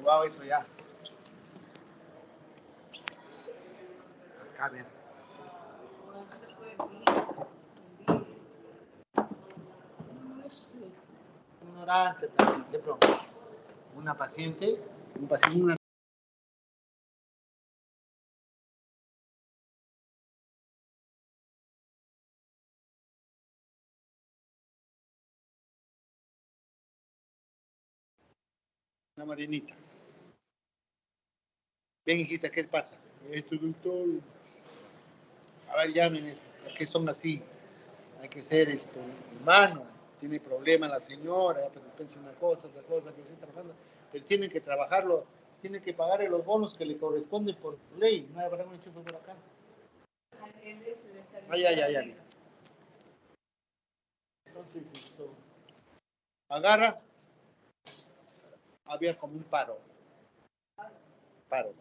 Wow, eso ya. Acá, a ver. No sé. Ignorancia también. Por ejemplo, una paciente, una Marinita. Ven, hijita, ¿qué pasa? Esto, doctor. A ver, llamen esto. ¿Por qué son así? Hay que ser humano. Tiene problema la señora, pero piensa una cosa, otra cosa, que está trabajando. Pero tienen que trabajarlo, tienen que pagarle los bonos que le corresponden por ley. No habrá un enchufe por acá. Ay, ay, ay, ay. Entonces, agarra, había como un paro. Paro.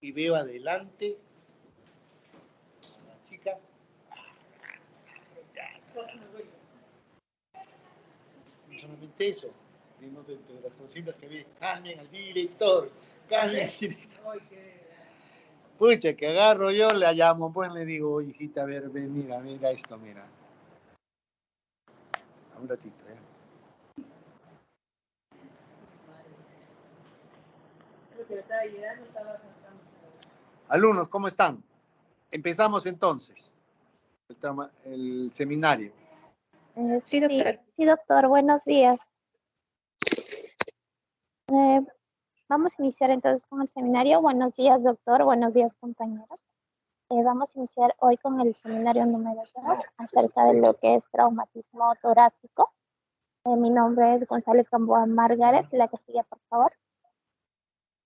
Y veo adelante a la chica. No solamente eso, sino dentro de las consignas que vi, calmen al director, calmen al director. Pucha, que agarro yo, le llamo, pues le digo, hijita, a ver, ven, mira esto, mira. A un ratito, ¿eh? Alumnos, ¿cómo están? Empezamos entonces el seminario. Sí, doctor. Sí, doctor. Buenos días. Vamos a iniciar entonces con el seminario. Buenos días, doctor. Buenos días, compañeros. Vamos a iniciar hoy con el seminario número 2 acerca de lo que es traumatismo torácico. Mi nombre es González Gamboa Margaret. La que sigue, por favor.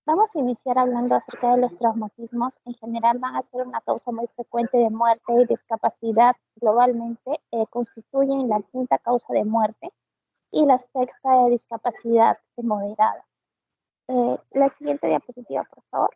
Vamos a iniciar hablando acerca de los traumatismos. En general van a ser una causa muy frecuente de muerte y discapacidad. Globalmente constituyen la quinta causa de muerte y la sexta de discapacidad moderada. La siguiente diapositiva, por favor.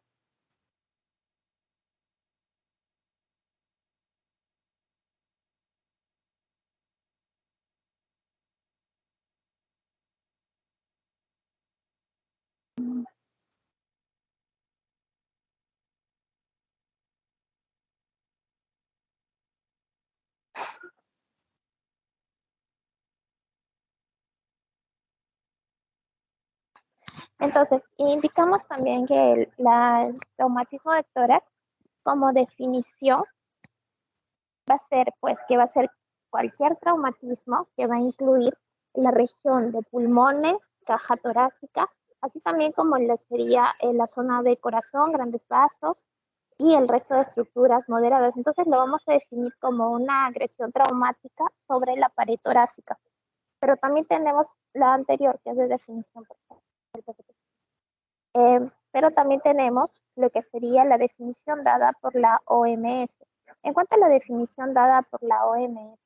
Entonces, indicamos también que el traumatismo de tórax, como definición, va a ser cualquier traumatismo que va a incluir la región de pulmones, caja torácica, así también como sería la zona de corazón, grandes vasos y el resto de estructuras moderadas. Entonces lo vamos a definir como una agresión traumática sobre la pared torácica. Pero también tenemos la anterior, que es de definición. Pero también tenemos lo que sería la definición dada por la OMS. En cuanto a la definición dada por la OMS,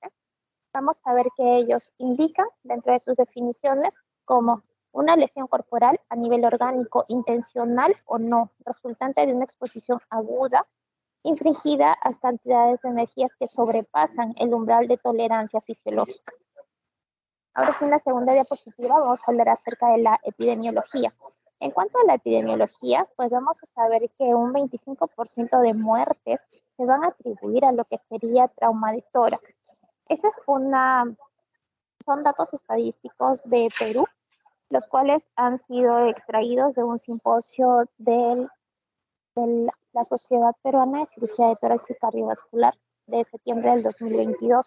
vamos a ver que ellos indican dentro de sus definiciones como una lesión corporal a nivel orgánico intencional o no, resultante de una exposición aguda infligida a cantidades de energías que sobrepasan el umbral de tolerancia fisiológica. Ahora sí, en la segunda diapositiva vamos a hablar acerca de la epidemiología. En cuanto a la epidemiología, pues vamos a saber que un 25% de muertes se van a atribuir a lo que sería trauma de tórax. Son datos estadísticos de Perú, los cuales han sido extraídos de un simposio de la Sociedad Peruana de Cirugía de Tórax y Cardiovascular de septiembre del 2022,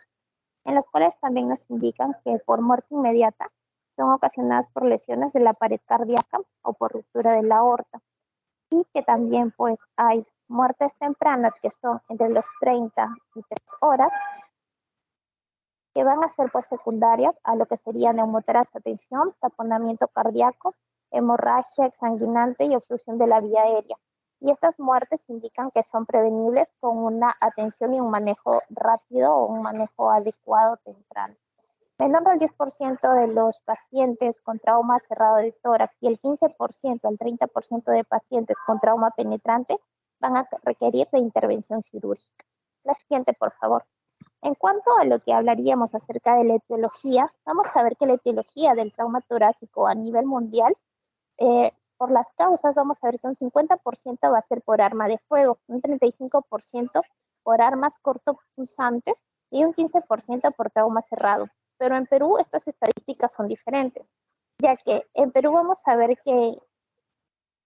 en los cuales también nos indican que por muerte inmediata son ocasionadas por lesiones de la pared cardíaca o por ruptura de la aorta, y que también pues hay muertes tempranas que son entre los 30 y 3 horas, que van a ser pues secundarias a lo que sería neumotorax, tensión, taponamiento cardíaco, hemorragia exsanguinante y obstrucción de la vía aérea. Y estas muertes indican que son prevenibles con una atención y un manejo rápido o un manejo adecuado temprano. Menor del 10% de los pacientes con trauma cerrado del tórax y el 15% al 30% de pacientes con trauma penetrante van a requerir de intervención quirúrgica. La siguiente, por favor. En cuanto a lo que hablaríamos acerca de la etiología, vamos a ver que la etiología del trauma torácico a nivel mundial Por las causas, vamos a ver que un 50% va a ser por arma de fuego, un 35% por armas cortopunzantes y un 15% por trauma cerrado. Pero en Perú estas estadísticas son diferentes, ya que en Perú vamos a ver que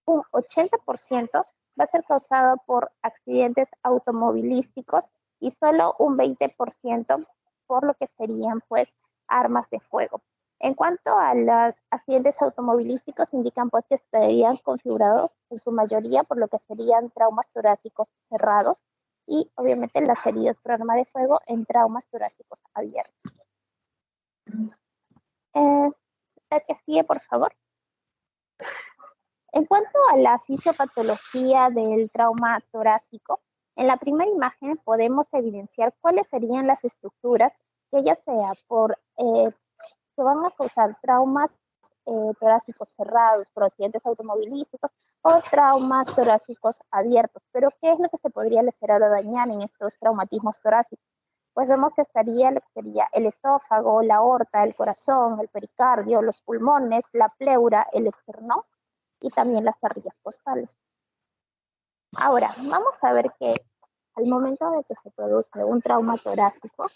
un 80% va a ser causado por accidentes automovilísticos y solo un 20% por lo que serían pues armas de fuego. En cuanto a los accidentes automovilísticos, indican pues que estarían configurados en su mayoría por lo que serían traumas torácicos cerrados y obviamente las heridas por arma de fuego en traumas torácicos abiertos. La que sigue, por favor. En cuanto a la fisiopatología del trauma torácico, en la primera imagen podemos evidenciar cuáles serían las estructuras que ya sea que van a causar traumas torácicos cerrados por accidentes automovilísticos o traumas torácicos abiertos. Pero ¿qué es lo que se podría lesionar o dañar en estos traumatismos torácicos? Pues vemos que estaría lo que sería el esófago, la aorta, el corazón, el pericardio, los pulmones, la pleura, el esternón y también las parrillas costales. Ahora, vamos a ver que al momento de que se produce un trauma torácico,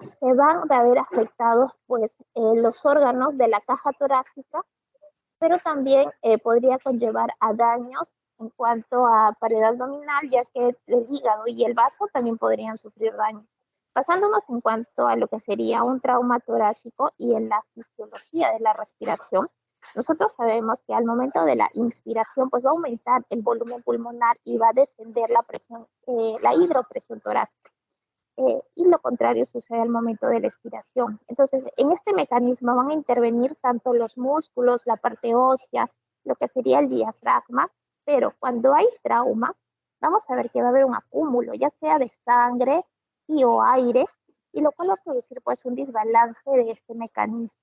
se van a ver afectados pues, los órganos de la caja torácica, pero también podría conllevar a daños en cuanto a pared abdominal, ya que el hígado y el vaso también podrían sufrir daño. Pasándonos en cuanto a lo que sería un trauma torácico y en la fisiología de la respiración, nosotros sabemos que al momento de la inspiración pues va a aumentar el volumen pulmonar y va a descender la presión, la hidropresión torácica. Y lo contrario sucede al momento de la expiración. Entonces, en este mecanismo van a intervenir tanto los músculos, la parte ósea, lo que sería el diafragma, pero cuando hay trauma, vamos a ver que va a haber un acúmulo, ya sea de sangre y o aire, y lo cual va a producir pues un desbalance de este mecanismo.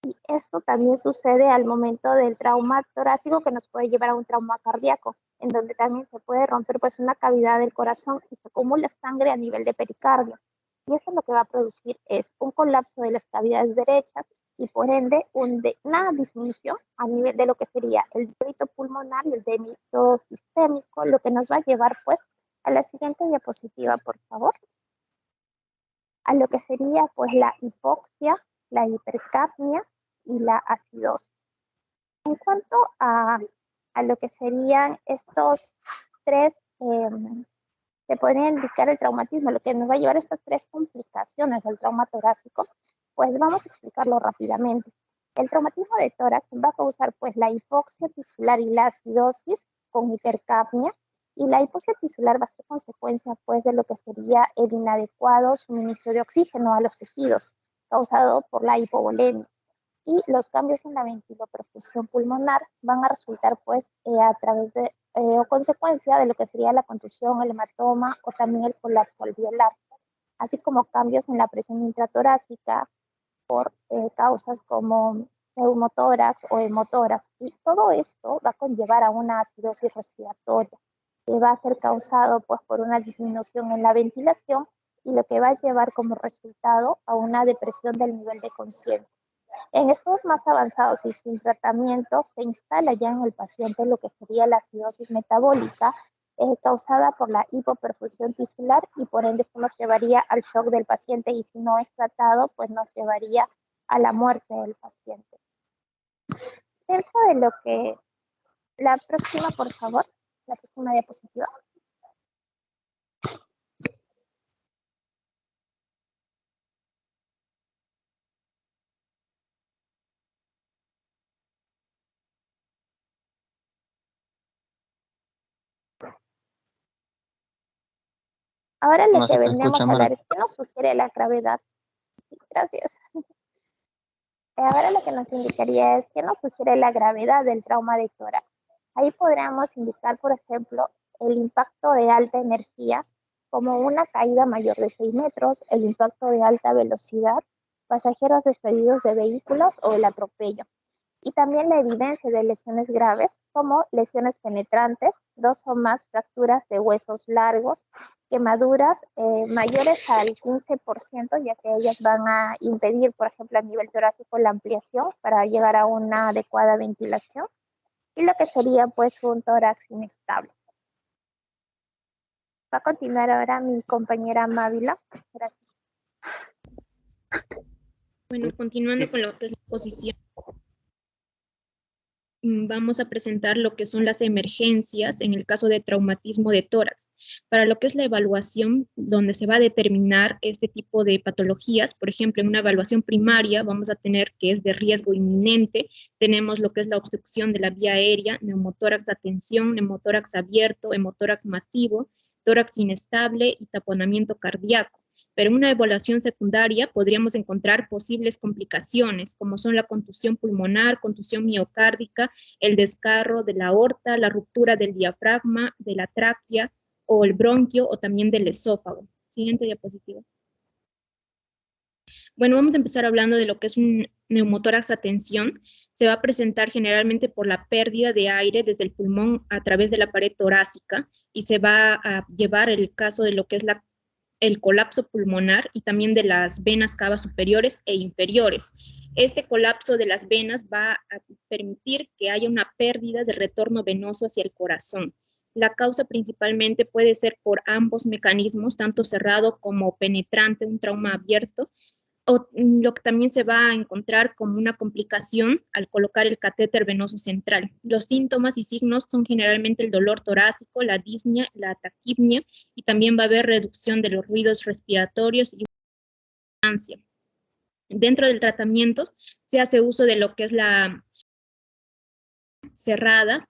Y esto también sucede al momento del trauma torácico que nos puede llevar a un trauma cardíaco, en donde también se puede romper pues una cavidad del corazón y se acumula sangre a nivel de pericardio. Y esto lo que va a producir es un colapso de las cavidades derechas y por ende una disminución a nivel de lo que sería el débito pulmonar y el débito sistémico, lo que nos va a llevar pues a la siguiente diapositiva, por favor, a lo que sería pues la hipoxia, la hipercapnia y la acidosis. En cuanto a lo que serían estos tres, que podrían indicar el traumatismo, lo que nos va a llevar a estas tres complicaciones del trauma torácico, pues vamos a explicarlo rápidamente. El traumatismo de tórax va a causar pues la hipoxia tisular y la acidosis con hipercapnia, y la hipoxia tisular va a ser consecuencia pues de lo que sería el inadecuado suministro de oxígeno a los tejidos causado por la hipovolemia. Y los cambios en la ventiloperfusión pulmonar van a resultar pues a través de o consecuencia de lo que sería la contusión, el hematoma o también el colapso alveolar, así como cambios en la presión intratorácica por causas como neumotórax o hemotórax. Y todo esto va a conllevar a una acidosis respiratoria que va a ser causado pues por una disminución en la ventilación y lo que va a llevar como resultado a una depresión del nivel de conciencia. En estados más avanzados y sin tratamiento, se instala ya en el paciente lo que sería la acidosis metabólica causada por la hipoperfusión tisular y por ende esto nos llevaría al shock del paciente y si no es tratado, pues nos llevaría a la muerte del paciente. Dentro de lo que... La próxima, por favor, la próxima diapositiva. Ahora lo que vendríamos a hablar es qué nos sugiere la gravedad. Sí, gracias. Ahora lo que nos indicaría es qué nos sugiere la gravedad del trauma de tórax. Ahí podríamos indicar, por ejemplo, el impacto de alta energía, como una caída mayor de 6 metros, el impacto de alta velocidad, pasajeros despedidos de vehículos o el atropello. Y también la evidencia de lesiones graves, como lesiones penetrantes, 2 o más fracturas de huesos largos, quemaduras mayores al 15%, ya que ellas van a impedir, por ejemplo, a nivel torácico la ampliación para llegar a una adecuada ventilación, y lo que sería pues un tórax inestable. Va a continuar ahora mi compañera Mávila. Gracias. Bueno, continuando con lo que es la posición, vamos a presentar lo que son las emergencias en el caso de traumatismo de tórax. Para lo que es la evaluación, donde se va a determinar este tipo de patologías, por ejemplo, en una evaluación primaria vamos a tener que es de riesgo inminente, tenemos lo que es la obstrucción de la vía aérea, neumotórax de atención, neumotórax abierto, hemotórax masivo, tórax inestable y taponamiento cardíaco. Pero en una evaluación secundaria podríamos encontrar posibles complicaciones, como son la contusión pulmonar, contusión miocárdica, el desgarro de la aorta, la ruptura del diafragma, de la tráquea o el bronquio o también del esófago. Siguiente diapositiva. Bueno, vamos a empezar hablando de lo que es un neumotórax a tensión. Se va a presentar generalmente por la pérdida de aire desde el pulmón a través de la pared torácica y se va a llevar el caso de lo que es el colapso pulmonar y también de las venas cavas superiores e inferiores. Este colapso de las venas va a permitir que haya una pérdida de retorno venoso hacia el corazón. La causa principalmente puede ser por ambos mecanismos, tanto cerrado como penetrante, un trauma abierto, o lo que también se va a encontrar como una complicación al colocar el catéter venoso central. Los síntomas y signos son generalmente el dolor torácico, la disnea, la taquipnia, y también va a haber reducción de los ruidos respiratorios y ansia. Dentro del tratamiento se hace uso de lo que es la cerrada.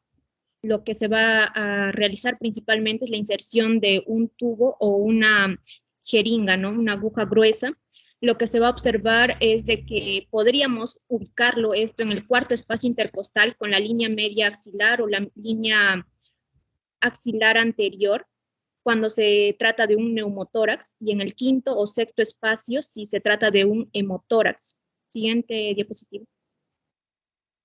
Lo que se va a realizar principalmente es la inserción de un tubo o una jeringa, ¿no? Una aguja gruesa. Lo que se va a observar es de que podríamos ubicarlo esto en el cuarto espacio intercostal con la línea media axilar o la línea axilar anterior cuando se trata de un neumotórax, y en el quinto o sexto espacio si se trata de un hemotórax. Siguiente diapositiva.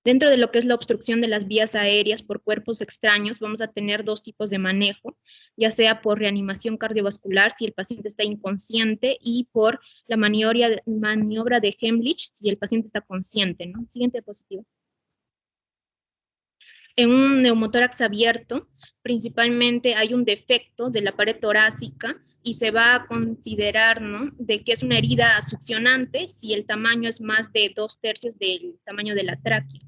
Dentro de lo que es la obstrucción de las vías aéreas por cuerpos extraños, vamos a tener dos tipos de manejo, ya sea por reanimación cardiovascular si el paciente está inconsciente y por la maniobra de Heimlich si el paciente está consciente, ¿no? Siguiente diapositiva. En un neumotórax abierto, principalmente hay un defecto de la pared torácica y se va a considerar, ¿no?, de que es una herida succionante si el tamaño es más de 2/3 del tamaño de la tráquea.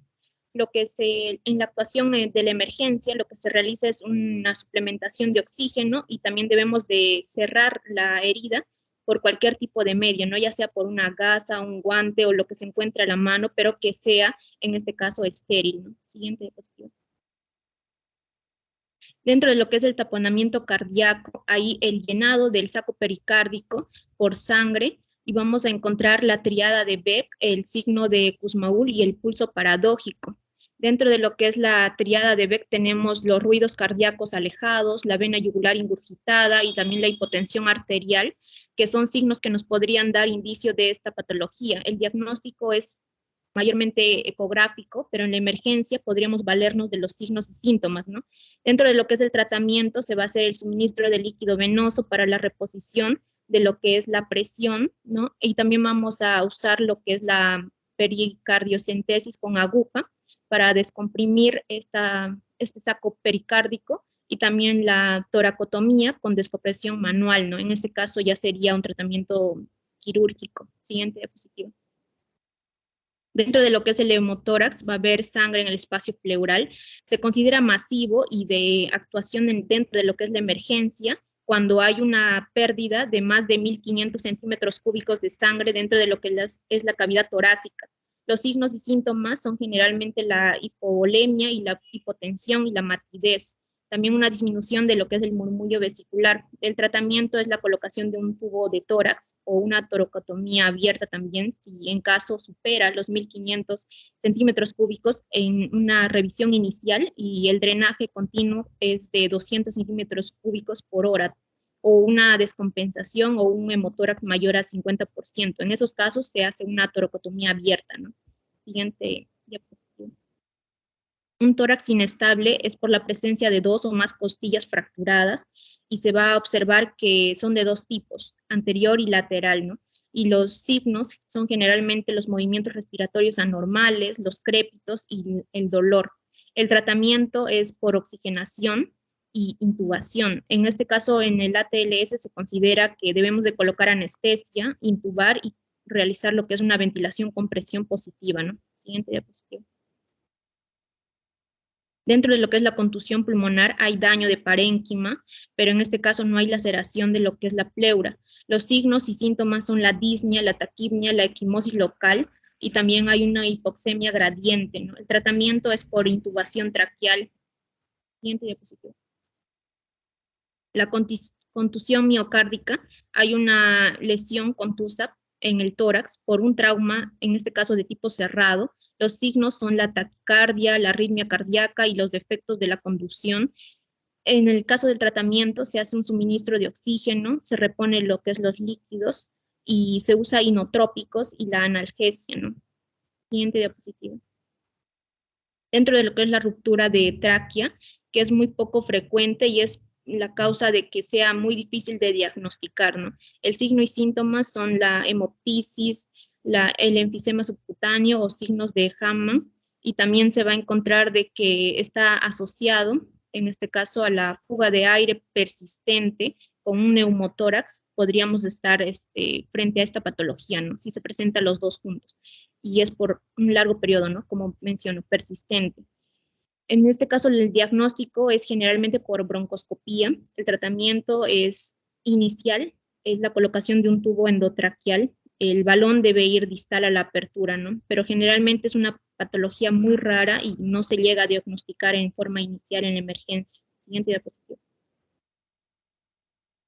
En la actuación de la emergencia, lo que se realiza es una suplementación de oxígeno y también debemos de cerrar la herida por cualquier tipo de medio, ¿no? Ya sea por una gasa, un guante o lo que se encuentre a la mano, pero que sea, en este caso, estéril, ¿no? Siguiente diapositiva. Dentro de lo que es el taponamiento cardíaco, hay el llenado del saco pericárdico por sangre y vamos a encontrar la triada de Beck, el signo de Kussmaul y el pulso paradójico. Dentro de lo que es la triada de Beck tenemos los ruidos cardíacos alejados, la vena yugular ingurgitada y también la hipotensión arterial, que son signos que nos podrían dar indicio de esta patología. El diagnóstico es mayormente ecográfico, pero en la emergencia podríamos valernos de los signos y síntomas, ¿no? Dentro de lo que es el tratamiento se va a hacer el suministro de líquido venoso para la reposición de lo que es la presión, ¿no? Y también vamos a usar lo que es la pericardiocentesis con aguja para descomprimir este saco pericárdico, y también la toracotomía con descompresión manual, ¿no? En este caso ya sería un tratamiento quirúrgico. Siguiente diapositiva. Dentro de lo que es el hemotórax va a haber sangre en el espacio pleural. Se considera masivo y de actuación dentro de lo que es la emergencia cuando hay una pérdida de más de 1.500 centímetros cúbicos de sangre dentro de lo que es la cavidad torácica. Los signos y síntomas son generalmente la hipovolemia y la hipotensión y la matidez. También una disminución de lo que es el murmullo vesicular. El tratamiento es la colocación de un tubo de tórax o una toracotomía abierta también, si en caso supera los 1.500 centímetros cúbicos en una revisión inicial, y el drenaje continuo es de 200 centímetros cúbicos por hora, o una descompensación o un hemotórax mayor a 50%. En esos casos se hace una toracotomía abierta, ¿no? Siguiente diapositiva. Un tórax inestable es por la presencia de 2 o más costillas fracturadas. y se va a observar que son de dos tipos, anterior y lateral, ¿no? Y los signos son generalmente los movimientos respiratorios anormales, los crépitos y el dolor. El tratamiento es por oxigenación y intubación. En este caso, en el ATLS se considera que debemos de colocar anestesia, intubar y realizar lo que es una ventilación con presión positiva, ¿no? Siguiente diapositiva. Dentro de lo que es la contusión pulmonar hay daño de parénquima, pero en este caso no hay laceración de lo que es la pleura. Los signos y síntomas son la disnea, la taquipnea, la equimosis local y también hay una hipoxemia gradiente, ¿no? El tratamiento es por intubación traqueal. Siguiente diapositiva. La contusión miocárdica, hay una lesión contusa en el tórax por un trauma, en este caso de tipo cerrado. Los signos son la taquicardia, la arritmia cardíaca y los defectos de la conducción. En el caso del tratamiento se hace un suministro de oxígeno, se repone lo que es los líquidos y se usa inotrópicos y la analgesia, ¿no? Siguiente diapositiva. Dentro de lo que es la ruptura de tráquea, que es muy poco frecuente y es la causa de que sea muy difícil de diagnosticar, ¿no? El signo y síntomas son la hemoptisis, el enfisema subcutáneo o signos de Hammond, y también se va a encontrar de que está asociado, en este caso, a la fuga de aire persistente con un neumotórax, podríamos estar frente a esta patología, ¿no? Si se presentan los dos juntos, y es por un largo periodo, ¿no? Como menciono, persistente. En este caso, el diagnóstico es generalmente por broncoscopía. El tratamiento es inicial, es la colocación de un tubo endotraqueal. El balón debe ir distal a la apertura, ¿no? Pero generalmente es una patología muy rara y no se llega a diagnosticar en forma inicial en la emergencia. Siguiente diapositiva.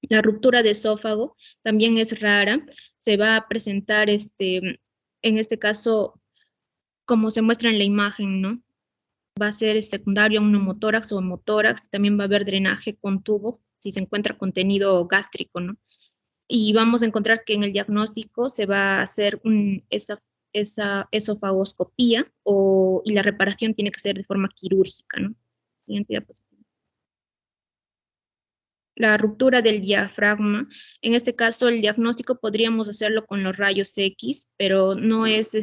La ruptura de esófago también es rara. Se va a presentar, en este caso, como se muestra en la imagen, ¿no? Va a ser secundario a un neumotórax o hemotórax, también va a haber drenaje con tubo si se encuentra contenido gástrico, ¿no? Y vamos a encontrar que en el diagnóstico se va a hacer esa esofagoscopía y la reparación tiene que ser de forma quirúrgica, ¿no? Siguiente diapositiva. La ruptura del diafragma, en este caso el diagnóstico podríamos hacerlo con los rayos X, pero no es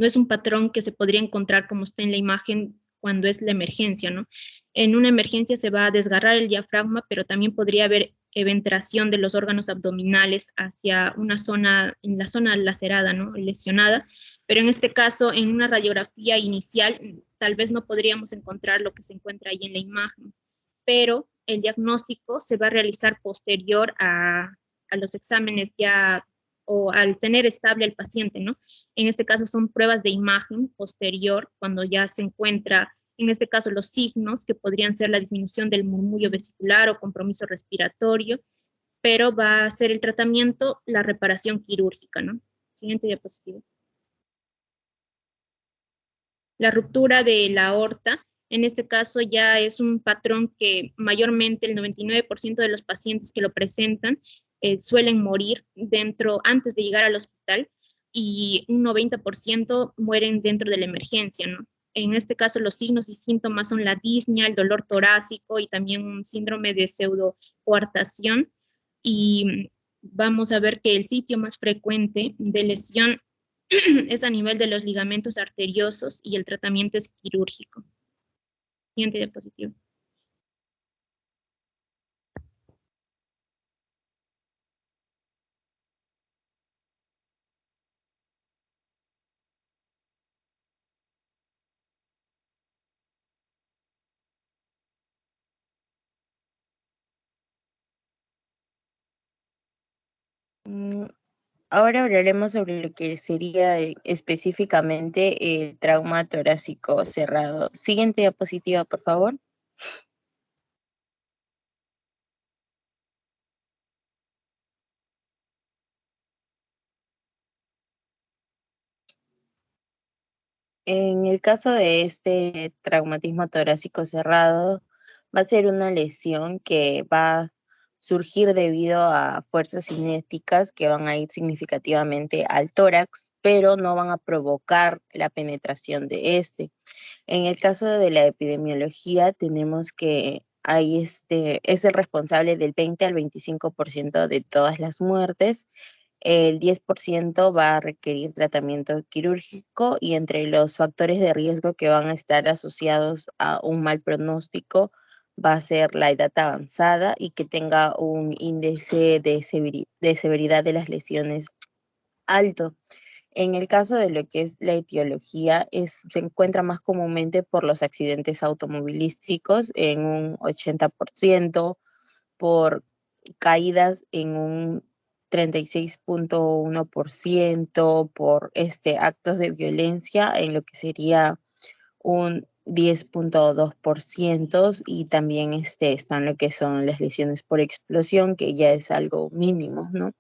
no es un patrón que se podría encontrar como está en la imagen cuando es la emergencia, ¿no? En una emergencia se va a desgarrar el diafragma, pero también podría haber eventración de los órganos abdominales hacia una zona, en la zona lacerada, ¿no? Lesionada. Pero en este caso, en una radiografía inicial, tal vez no podríamos encontrar lo que se encuentra ahí en la imagen, pero el diagnóstico se va a realizar posterior a los exámenes ya o al tener estable el paciente, ¿no? En este caso son pruebas de imagen posterior, cuando ya se encuentra, en este caso, los signos que podrían ser la disminución del murmullo vesicular o compromiso respiratorio, pero va a ser el tratamiento, la reparación quirúrgica, ¿no? Siguiente diapositiva. La ruptura de la aorta, en este caso ya es un patrón que mayormente el 99% de los pacientes que lo presentan suelen morir antes de llegar al hospital y un 90% mueren dentro de la emergencia, ¿no? En este caso los signos y síntomas son la disnea, el dolor torácico y también un síndrome de pseudocoartación, y vamos a ver que el sitio más frecuente de lesión es a nivel de los ligamentos arteriosos y el tratamiento es quirúrgico. Siguiente diapositiva. Ahora hablaremos sobre lo que sería específicamente el trauma torácico cerrado. Siguiente diapositiva, por favor. En el caso de este traumatismo torácico cerrado, va a ser una lesión que va a surgir debido a fuerzas cinéticas que van a ir significativamente al tórax, pero no van a provocar la penetración de este. En el caso de la epidemiología, tenemos que ahí es el responsable del 20 al 25% de todas las muertes. El 10% va a requerir tratamiento quirúrgico y entre los factores de riesgo que van a estar asociados a un mal pronóstico va a ser la edad avanzada y que tenga un índice de severidad de las lesiones alto. En el caso de lo que es la etiología, se encuentra más comúnmente por los accidentes automovilísticos en un 80%, por caídas en un 36.1%, por actos de violencia en lo que sería un 10.2% y también están lo que son las lesiones por explosión, que ya es algo mínimo, ¿no?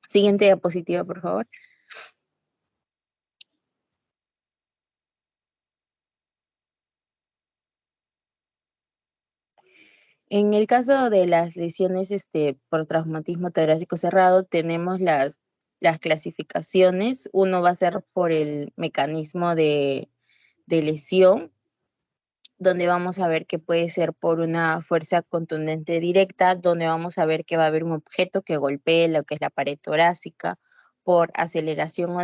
Siguiente diapositiva, por favor. En el caso de las lesiones por traumatismo torácico cerrado, tenemos las clasificaciones. Uno va a ser por el mecanismo de lesión, donde vamos a ver que puede ser por una fuerza contundente directa, donde vamos a ver que va a haber un objeto que golpee lo que es la pared torácica, por aceleración o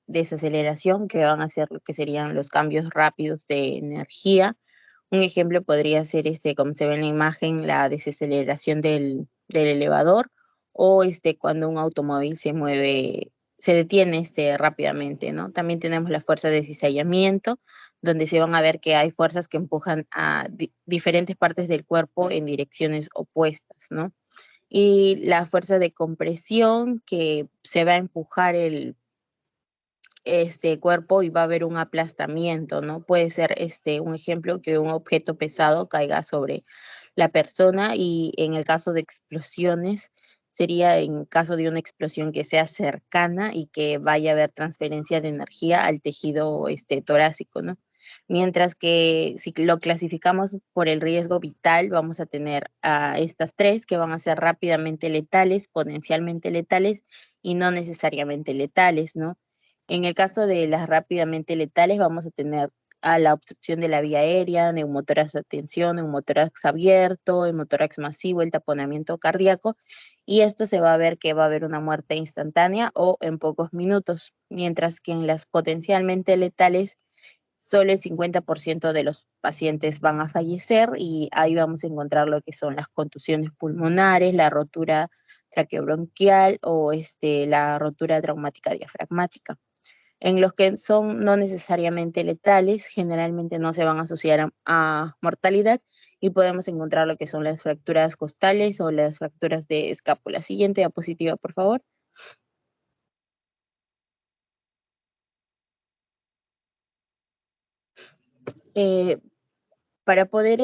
desaceleración, que van a ser lo que serían los cambios rápidos de energía. Un ejemplo podría ser, como se ve en la imagen, la desaceleración del elevador o cuando un automóvil se mueve, se detiene rápidamente, ¿no? También tenemos la fuerza de cizallamiento, donde se van a ver que hay fuerzas que empujan a diferentes partes del cuerpo en direcciones opuestas, ¿no? Y la fuerza de compresión, que se va a empujar el cuerpo y va a haber un aplastamiento, ¿no? Puede ser un ejemplo que un objeto pesado caiga sobre la persona y en el caso de explosiones sería en caso de una explosión que sea cercana y que vaya a haber transferencia de energía al tejido torácico, ¿no? Mientras que si lo clasificamos por el riesgo vital, vamos a tener a estas tres que van a ser rápidamente letales, potencialmente letales y no necesariamente letales, ¿no? En el caso de las rápidamente letales, vamos a tener a la obstrucción de la vía aérea, neumotórax de tensión, neumotórax abierto, hemotórax masivo, el taponamiento cardíaco, y esto se va a ver que va a haber una muerte instantánea o en pocos minutos, mientras que en las potencialmente letales, solo el 50% de los pacientes van a fallecer y ahí vamos a encontrar lo que son las contusiones pulmonares, la rotura traqueobronquial o la rotura traumática diafragmática. En los que son no necesariamente letales, generalmente no se van a asociar a mortalidad y podemos encontrar lo que son las fracturas costales o las fracturas de escápula. Siguiente diapositiva, por favor. Para poder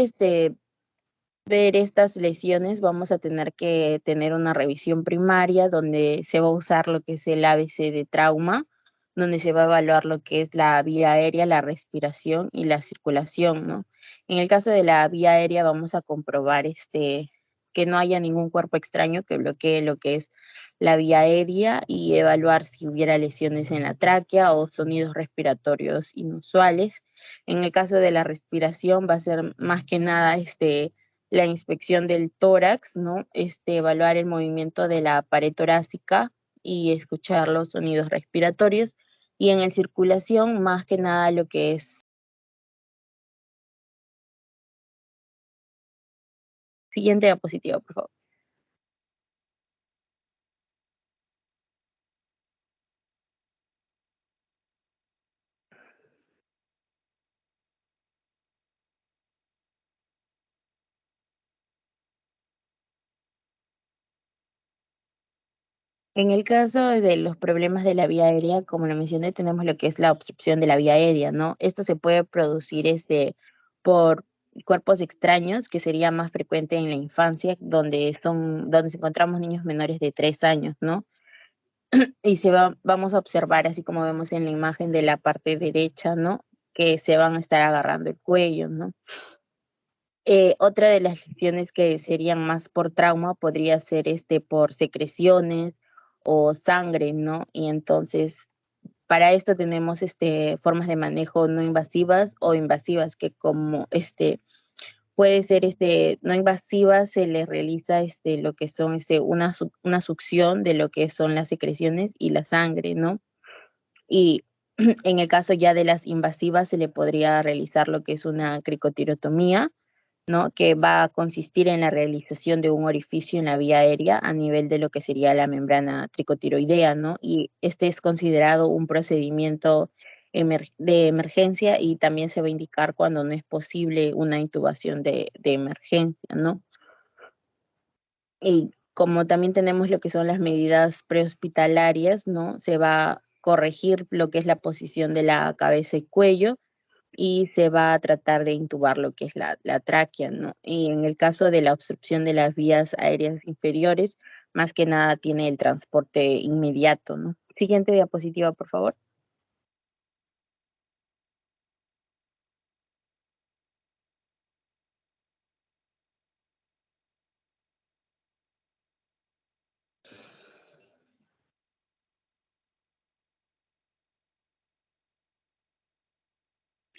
ver estas lesiones vamos a tener que tener una revisión primaria donde se va a usar lo que es el ABC de trauma, donde se va a evaluar lo que es la vía aérea, la respiración y la circulación, ¿no? En el caso de la vía aérea vamos a comprobar que no haya ningún cuerpo extraño que bloquee lo que es la vía aérea y evaluar si hubiera lesiones en la tráquea o sonidos respiratorios inusuales. En el caso de la respiración va a ser más que nada la inspección del tórax, ¿no? Evaluar el movimiento de la pared torácica y escuchar los sonidos respiratorios. Y en el circulación, más que nada lo que es... Siguiente diapositiva, por favor. En el caso de los problemas de la vía aérea, como lo mencioné, tenemos lo que es la obstrucción de la vía aérea, ¿no? Esto se puede producir por cuerpos extraños, que sería más frecuente en la infancia, donde se encontramos niños menores de 3 años, ¿no? Y vamos a observar, así como vemos en la imagen de la parte derecha, ¿no? Que se van a estar agarrando el cuello, ¿no? Otra de las lesiones que serían más por trauma podría ser por secreciones o sangre, ¿no? Y entonces, para esto tenemos formas de manejo no invasivas o invasivas que como puede ser no invasiva, se le realiza lo que son una succión de lo que son las secreciones y la sangre, ¿no? Y en el caso ya de las invasivas se le podría realizar lo que es una cricotirotomía, ¿no? Que va a consistir en la realización de un orificio en la vía aérea a nivel de lo que sería la membrana tricotiroidea, ¿no? Y este es considerado un procedimiento de emergencia y también se va a indicar cuando no es posible una intubación de emergencia, ¿no? Y como también tenemos lo que son las medidas prehospitalarias, ¿no? Se va a corregir lo que es la posición de la cabeza y cuello y se va a tratar de intubar lo que es la tráquea, ¿no? Y en el caso de la obstrucción de las vías aéreas inferiores, más que nada tiene el transporte inmediato, ¿no? Siguiente diapositiva, por favor.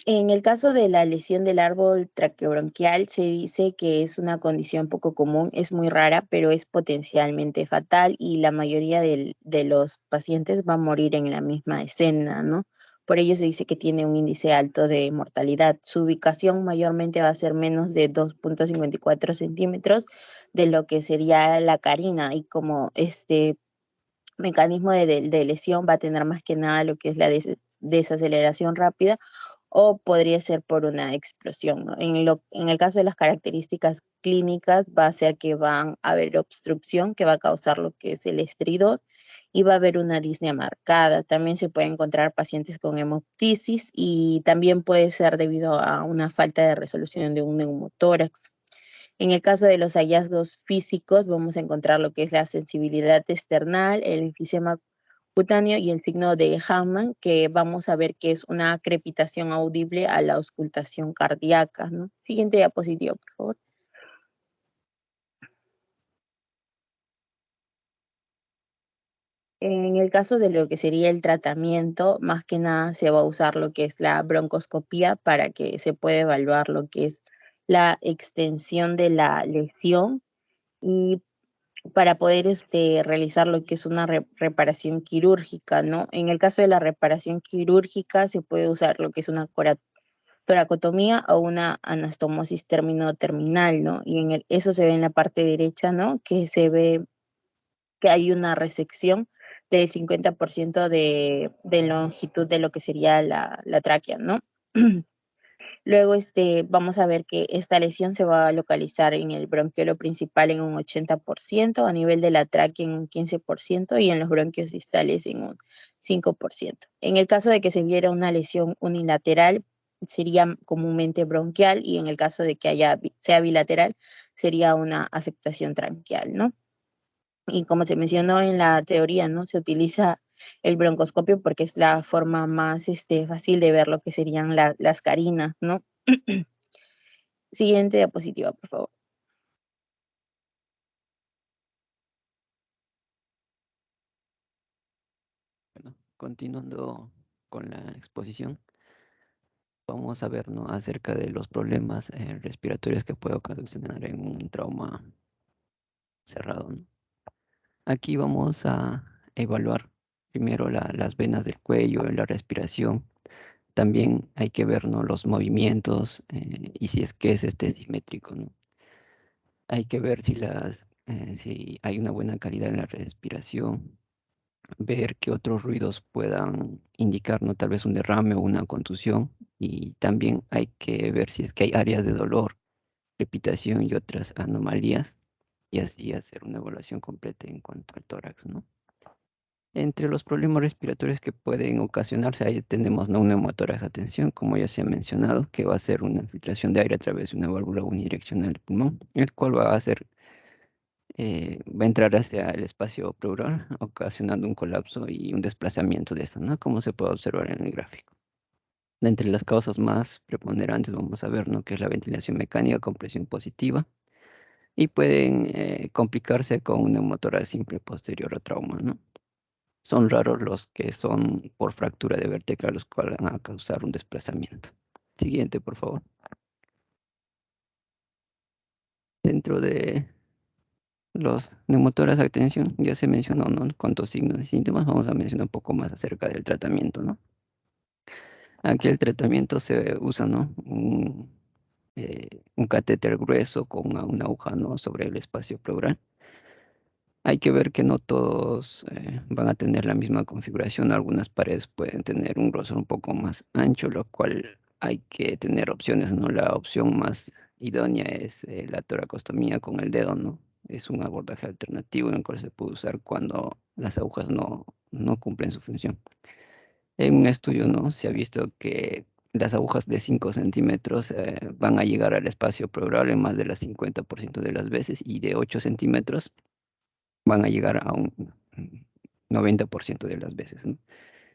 En el caso de la lesión del árbol traqueobronquial, se dice que es una condición poco común, es muy rara, pero es potencialmente fatal y la mayoría de los pacientes va a morir en la misma escena, ¿no? Por ello se dice que tiene un índice alto de mortalidad. Su ubicación mayormente va a ser menos de 2,54 centímetros de lo que sería la carina y como este mecanismo de lesión va a tener más que nada lo que es la desaceleración rápida o podría ser por una explosión, ¿no? En el caso de las características clínicas va a ser que van a haber obstrucción que va a causar lo que es el estridor y va a haber una disnea marcada. También se puede encontrar pacientes con hemoptisis y también puede ser debido a una falta de resolución de un neumotórax. En el caso de los hallazgos físicos, vamos a encontrar lo que es la sensibilidad external, el enfisema cutáneo y el signo de Hammond, que vamos a ver que es una crepitación audible a la auscultación cardíaca, ¿no? Siguiente diapositiva, por favor. En el caso de lo que sería el tratamiento, más que nada se va a usar lo que es la broncoscopía para que se pueda evaluar lo que es la extensión de la lesión y para poder realizar lo que es una reparación quirúrgica, ¿no? En el caso de la reparación quirúrgica se puede usar lo que es una toracotomía o una anastomosis término-terminal, ¿no? Y eso se ve en la parte derecha, ¿no? Que se ve que hay una resección del 50% de longitud de lo que sería la tráquea, ¿no? Luego, vamos a ver que esta lesión se va a localizar en el bronquiolo principal en un 80%, a nivel de la tráquea en un 15% y en los bronquios distales en un 5%. En el caso de que se viera una lesión unilateral, sería comúnmente bronquial y en el caso de que sea bilateral, sería una afectación tranquial, ¿no? Y como se mencionó en la teoría, ¿no? Se utiliza el broncoscopio porque es la forma más fácil de ver lo que serían las carinas, ¿no? Siguiente diapositiva, por favor. Bueno, continuando con la exposición, vamos a ver, ¿no?, acerca de los problemas respiratorios que puede ocasionar en un trauma cerrado, ¿no? Aquí vamos a evaluar primero las venas del cuello, la respiración. También hay que ver, ¿no?, los movimientos y si es que es simétrico, ¿no? Hay que ver si hay una buena calidad en la respiración, ver qué otros ruidos puedan indicar, ¿no?, tal vez un derrame o una contusión. Y también hay que ver si es que hay áreas de dolor, crepitación y otras anomalías, y así hacer una evaluación completa en cuanto al tórax, ¿no? Entre los problemas respiratorios que pueden ocasionarse, ahí tenemos, ¿no?, un neumotórax a tensión, como ya se ha mencionado, que va a ser una filtración de aire a través de una válvula unidireccional del pulmón, el cual va a entrar hacia el espacio pleural, ocasionando un colapso y un desplazamiento de esta, ¿no?, como se puede observar en el gráfico. De entre las causas más preponderantes vamos a ver, ¿no?, que es la ventilación mecánica con presión positiva y pueden complicarse con un neumotórax simple posterior a trauma, ¿no? Son raros los que son por fractura de vértebra, los cuales van a causar un desplazamiento. Siguiente, por favor. Dentro de los neumotórax de tensión, ya se mencionó, ¿no? Cuántos signos y síntomas, vamos a mencionar un poco más acerca del tratamiento, ¿no? Aquí el tratamiento se usa, ¿no? Un catéter grueso con una aguja, ¿no? Sobre el espacio pleural. Hay que ver que no todos van a tener la misma configuración. Algunas paredes pueden tener un grosor un poco más ancho, lo cual hay que tener opciones, ¿no? La opción más idónea es la toracostomía con el dedo, ¿no? Es un abordaje alternativo en el cual se puede usar cuando las agujas no cumplen su función. En un estudio, ¿no? Se ha visto que las agujas de 5 centímetros van a llegar al espacio pleural en más del 50% de las veces, y de 8 centímetros van a llegar a un 90% de las veces, ¿no?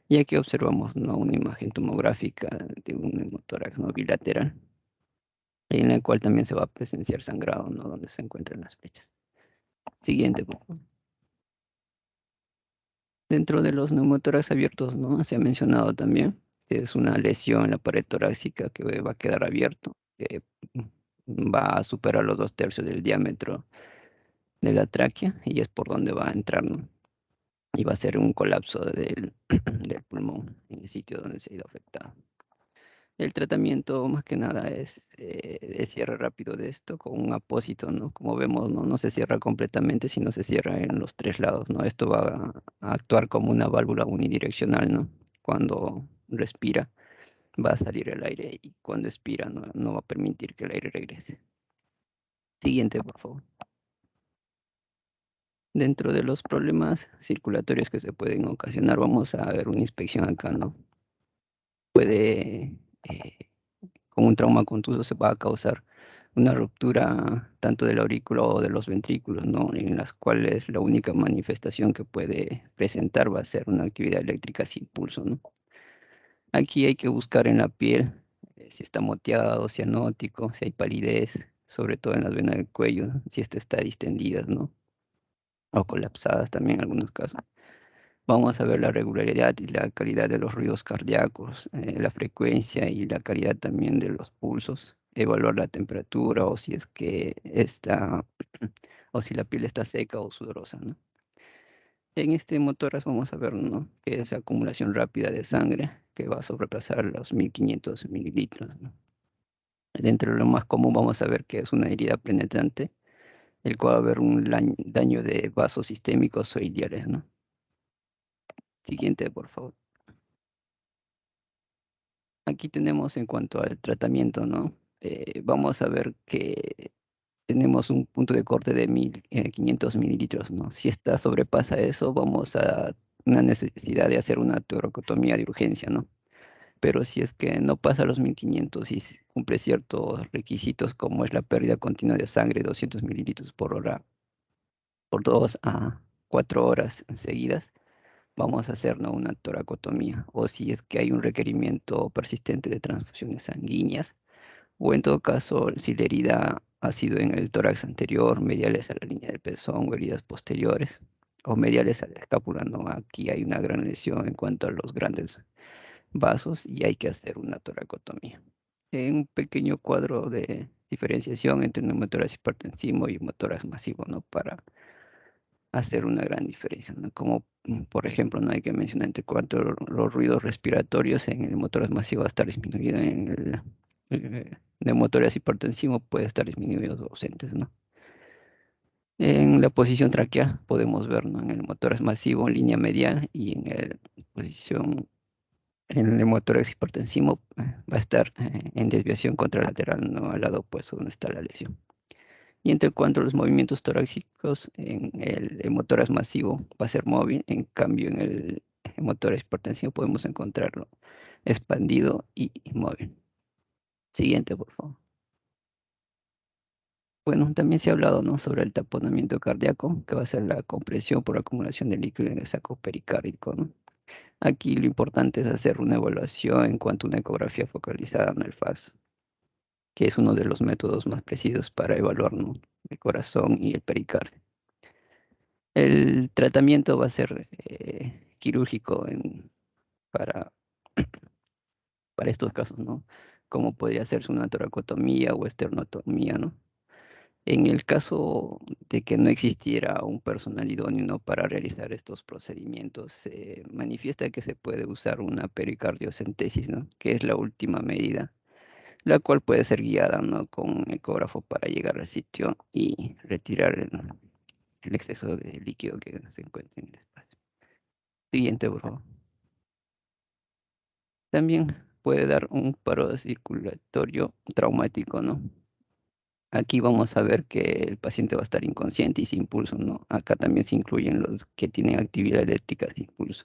Y aquí observamos, ¿no? Una imagen tomográfica de un neumotórax, ¿no? Bilateral, en la cual también se va a presenciar sangrado, ¿no? Donde se encuentran las flechas. Siguiente, por favor. Dentro de los neumotórax abiertos, ¿no? Se ha mencionado también que es una lesión en la pared torácica que va a quedar abierto, que va a superar los 2/3 del diámetro de la tráquea, y es por donde va a entrar, ¿no? Y va a ser un colapso del pulmón en el sitio donde se ha ido afectado. El tratamiento más que nada es el cierre rápido de esto con un apósito, ¿no? Como vemos, no se cierra completamente, sino se cierra en los 3 lados, ¿no? Esto va a actuar como una válvula unidireccional, ¿no? Cuando respira va a salir el aire, y cuando expira no va a permitir que el aire regrese. Siguiente, por favor. Dentro de los problemas circulatorios que se pueden ocasionar, vamos a ver una inspección acá, ¿no? Puede, con un trauma contuso se va a causar una ruptura tanto del aurículo o de los ventrículos, ¿no? En las cuales la única manifestación que puede presentar va a ser una actividad eléctrica sin pulso, ¿no? Aquí hay que buscar en la piel si está moteado, cianótico, si hay palidez, sobre todo en las venas del cuello, si esta está distendida, ¿no? O colapsadas también en algunos casos. Vamos a ver la regularidad y la calidad de los ruidos cardíacos, la frecuencia y la calidad también de los pulsos, evaluar la temperatura, o si es que está, o si la piel está seca o sudorosa, ¿no? En este motoras vamos a ver, ¿no? Que es acumulación rápida de sangre que va a sobrepasar los 1500 mililitros, ¿no? Dentro de lo más común vamos a ver que es una herida penetrante, el cual va a haber un daño de vasos sistémicos o iliares, ¿no? Siguiente, por favor. Aquí tenemos en cuanto al tratamiento, ¿no? Vamos a ver que tenemos un punto de corte de 1500 mililitros, ¿no? Si esta sobrepasa eso, vamos a una necesidad de hacer una toracotomía de urgencia, ¿no? Pero si es que no pasa los 1500 y cumple ciertos requisitos, como es la pérdida continua de sangre, 200 mililitros por hora, por 2 a 4 horas seguidas, vamos a hacer, ¿no? Una toracotomía. O si es que hay un requerimiento persistente de transfusiones sanguíneas, o en todo caso, si la herida ha sido en el tórax anterior, mediales a la línea del pezón, o heridas posteriores, o mediales a la escápula, ¿no? Aquí hay una gran lesión en cuanto a los grandes vasos y hay que hacer una toracotomía. Un pequeño cuadro de diferenciación entre neumotórax hipertensivo y neumotórax masivo, ¿no? Para hacer una gran diferencia, ¿no? Como por ejemplo, no hay que mencionar entre cuanto los ruidos respiratorios en el motor masivo va a estar disminuido, en el neumotórax hipertensivo puede estar disminuido o ausentes, ¿no? En la posición traqueal podemos ver, ¿no? En el motor masivo en línea medial, y en el posición en el neumotórax hipertensivo va a estar en desviación contralateral, ¿no? Al lado opuesto donde está la lesión. Y entre cuanto a los movimientos torácicos, en el hemotórax masivo va a ser móvil, en cambio en el hemotórax hipertensivo podemos encontrarlo expandido y inmóvil. Siguiente, por favor. Bueno, también se ha hablado, ¿no? Sobre el taponamiento cardíaco, que va a ser la compresión por acumulación de líquido en el saco pericárdico, ¿no? Aquí lo importante es hacer una evaluación en cuanto a una ecografía focalizada en el FAS, que es uno de los métodos más precisos para evaluar, ¿no? El corazón y el pericardio. El tratamiento va a ser quirúrgico para, estos casos, ¿no? Como podría hacerse una toracotomía o esternotomía, ¿no? En el caso de que no existiera un personal idóneo, ¿no?, para realizar estos procedimientos, se manifiesta que se puede usar una pericardiocentesis, ¿no?, que es la última medida, la cual puede ser guiada, ¿no?, con un ecógrafo para llegar al sitio y retirar el exceso de líquido que se encuentra en el espacio. Siguiente, por favor. También puede dar un paro circulatorio traumático, ¿no? Aquí vamos a ver que el paciente va a estar inconsciente y sin pulso, ¿no? Acá también se incluyen los que tienen actividad eléctrica sin pulso.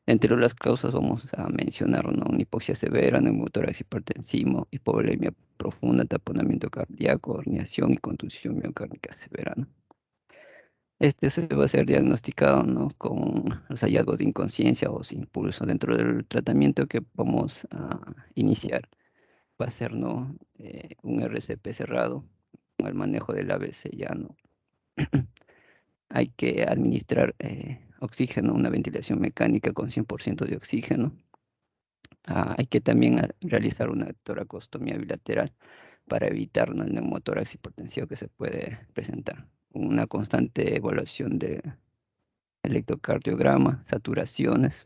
Entre las causas vamos a mencionar, ¿no?, una hipoxia severa, neumotórax hipertensivo, hipovolemia profunda, taponamiento cardíaco, herniación y contusión miocárdica severa, ¿no? Este se va a ser diagnosticado, ¿no?, con los hallazgos de inconsciencia o sin pulso. Dentro del tratamiento que vamos a iniciar va a ser, ¿no?, un RCP cerrado con el manejo del ABC ya, ¿no? Hay que administrar oxígeno, una ventilación mecánica con 100% de oxígeno. Hay que también realizar una toracostomía bilateral para evitar, ¿no?, el neumotórax hipertensivo que se puede presentar. Una constante evaluación de electrocardiograma, saturaciones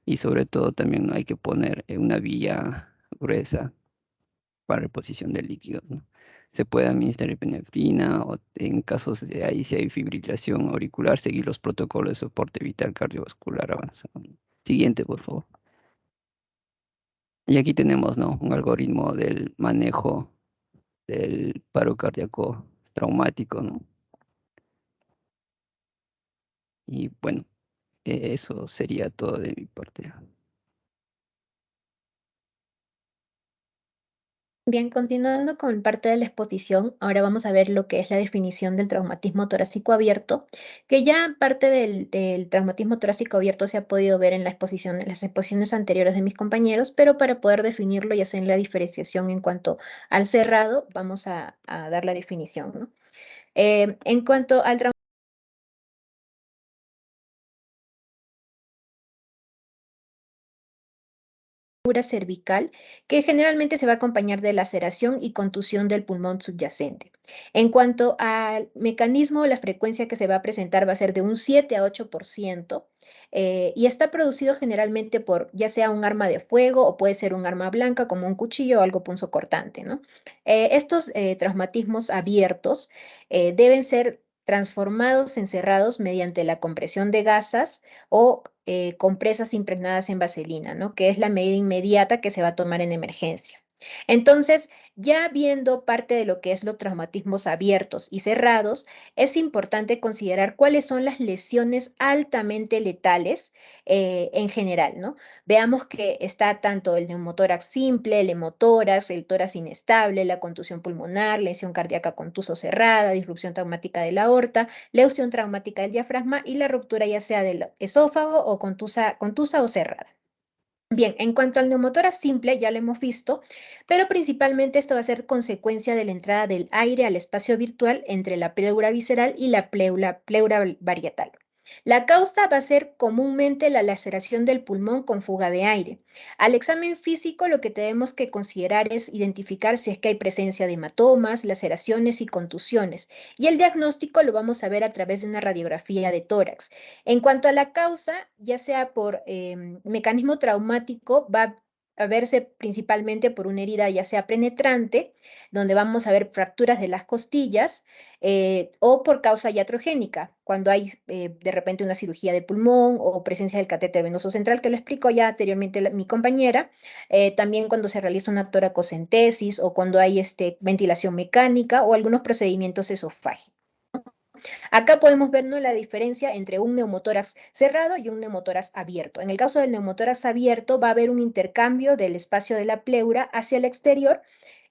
y sobre todo también, ¿no?, hay que poner una vía gruesa para reposición de líquidos, ¿no? Se puede administrar epinefrina o en casos de ahí si hay fibrilación auricular, seguir los protocolos de soporte vital cardiovascular avanzado. Siguiente, por favor. Y aquí tenemos, ¿no?, un algoritmo del manejo del paro cardíaco traumático, ¿no? Y bueno, eso sería todo de mi parte. Bien, continuando con parte de la exposición, ahora vamos a ver lo que es la definición del traumatismo torácico abierto, que ya parte del traumatismo torácico abierto se ha podido ver en la exposición, en las exposiciones anteriores de mis compañeros, pero para poder definirlo y hacer la diferenciación en cuanto al cerrado, vamos a dar la definición, ¿no? En cuanto al cervical, que generalmente se va a acompañar de laceración y contusión del pulmón subyacente. En cuanto al mecanismo, la frecuencia que se va a presentar va a ser de un 7 a 8%, y está producido generalmente por ya sea un arma de fuego o puede ser un arma blanca como un cuchillo o algo punzocortante, ¿no? Estos traumatismos abiertos deben ser transformados en cerrados mediante la compresión de gasas o compresas impregnadas en vaselina, ¿no?, que es la medida inmediata que se va a tomar en emergencia. Entonces, ya viendo parte de lo que es los traumatismos abiertos y cerrados, es importante considerar cuáles son las lesiones altamente letales en general, ¿no? Veamos que está tanto el neumotórax simple, el hemotórax, el tórax inestable, la contusión pulmonar, lesión cardíaca contuso cerrada, disrupción traumática de la aorta, lesión traumática del diafragma y la ruptura ya sea del esófago o contusa o cerrada. Bien, en cuanto al neumotórax simple, ya lo hemos visto, pero principalmente esto va a ser consecuencia de la entrada del aire al espacio virtual entre la pleura visceral y la pleura varietal. La causa va a ser comúnmente la laceración del pulmón con fuga de aire. Al examen físico, lo que tenemos que considerar es identificar si es que hay presencia de hematomas, laceraciones y contusiones. Y el diagnóstico lo vamos a ver a través de una radiografía de tórax. En cuanto a la causa, ya sea por mecanismo traumático, va a verse principalmente por una herida ya sea penetrante, donde vamos a ver fracturas de las costillas, o por causa iatrogénica, cuando hay de repente una cirugía de pulmón o presencia del catéter venoso central, que lo explicó ya anteriormente mi compañera, también cuando se realiza una toracocentesis o cuando hay ventilación mecánica o algunos procedimientos esofágicos. Acá podemos ver, ¿no?, la diferencia entre un neumotórax cerrado y un neumotórax abierto. En el caso del neumotórax abierto va a haber un intercambio del espacio de la pleura hacia el exterior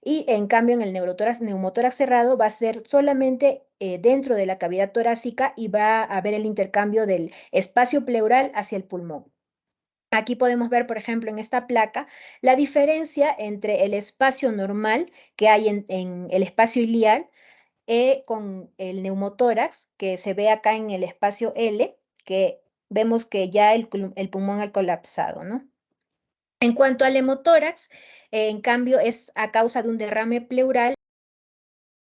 y en cambio en el neumotórax cerrado va a ser solamente dentro de la cavidad torácica y va a haber el intercambio del espacio pleural hacia el pulmón. Aquí podemos ver, por ejemplo, en esta placa, la diferencia entre el espacio normal que hay en el espacio iliar con el neumotórax, que se ve acá en el espacio L, que vemos que ya el pulmón ha colapsado, ¿no? En cuanto al hemotórax, en cambio, es a causa de un derrame pleural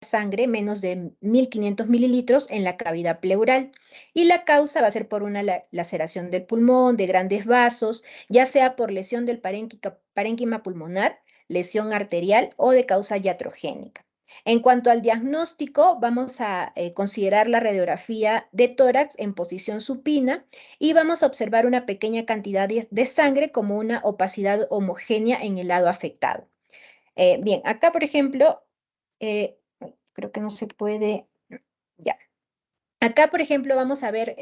sangre menos de 1500 mililitros en la cavidad pleural. Y la causa va a ser por una laceración del pulmón, de grandes vasos, ya sea por lesión del parénquima pulmonar, lesión arterial o de causa iatrogénica. En cuanto al diagnóstico, vamos a considerar la radiografía de tórax en posición supina y vamos a observar una pequeña cantidad de sangre como una opacidad homogénea en el lado afectado. Bien, acá por ejemplo, creo que no se puede, ya. Acá, por ejemplo, vamos a ver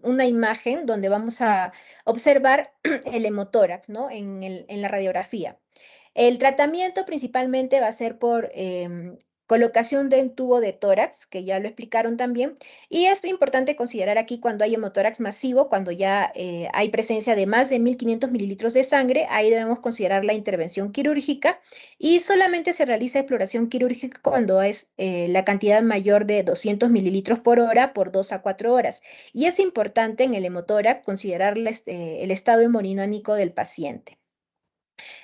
una imagen donde vamos a observar el hemotórax, ¿no? En la radiografía. El tratamiento principalmente va a ser por colocación de un tubo de tórax, que ya lo explicaron también, y es importante considerar aquí cuando hay hemotórax masivo, cuando ya hay presencia de más de 1500 mililitros de sangre, ahí debemos considerar la intervención quirúrgica y solamente se realiza exploración quirúrgica cuando es la cantidad mayor de 200 mililitros por hora por 2 a 4 horas. Y es importante en el hemotórax considerar el estado hemodinámico del paciente.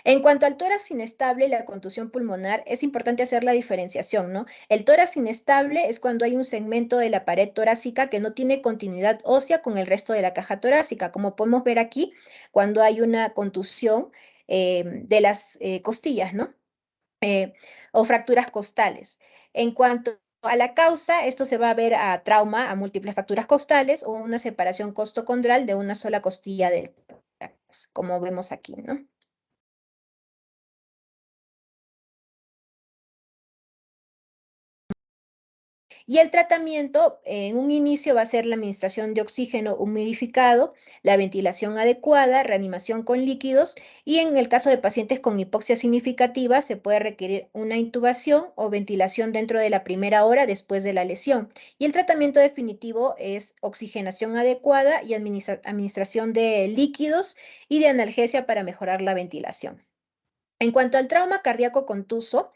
En cuanto al tórax inestable y la contusión pulmonar, es importante hacer la diferenciación, ¿no? El tórax inestable es cuando hay un segmento de la pared torácica que no tiene continuidad ósea con el resto de la caja torácica, como podemos ver aquí, cuando hay una contusión de las costillas, ¿no? O fracturas costales. En cuanto a la causa, esto se va a ver a trauma, a múltiples fracturas costales o una separación costocondral de una sola costilla del tórax, como vemos aquí, ¿no? Y el tratamiento en un inicio va a ser la administración de oxígeno humidificado, la ventilación adecuada, reanimación con líquidos y en el caso de pacientes con hipoxia significativa se puede requerir una intubación o ventilación dentro de la primera hora después de la lesión. Y el tratamiento definitivo es oxigenación adecuada y administración de líquidos y de analgesia para mejorar la ventilación. En cuanto al trauma cardíaco contuso,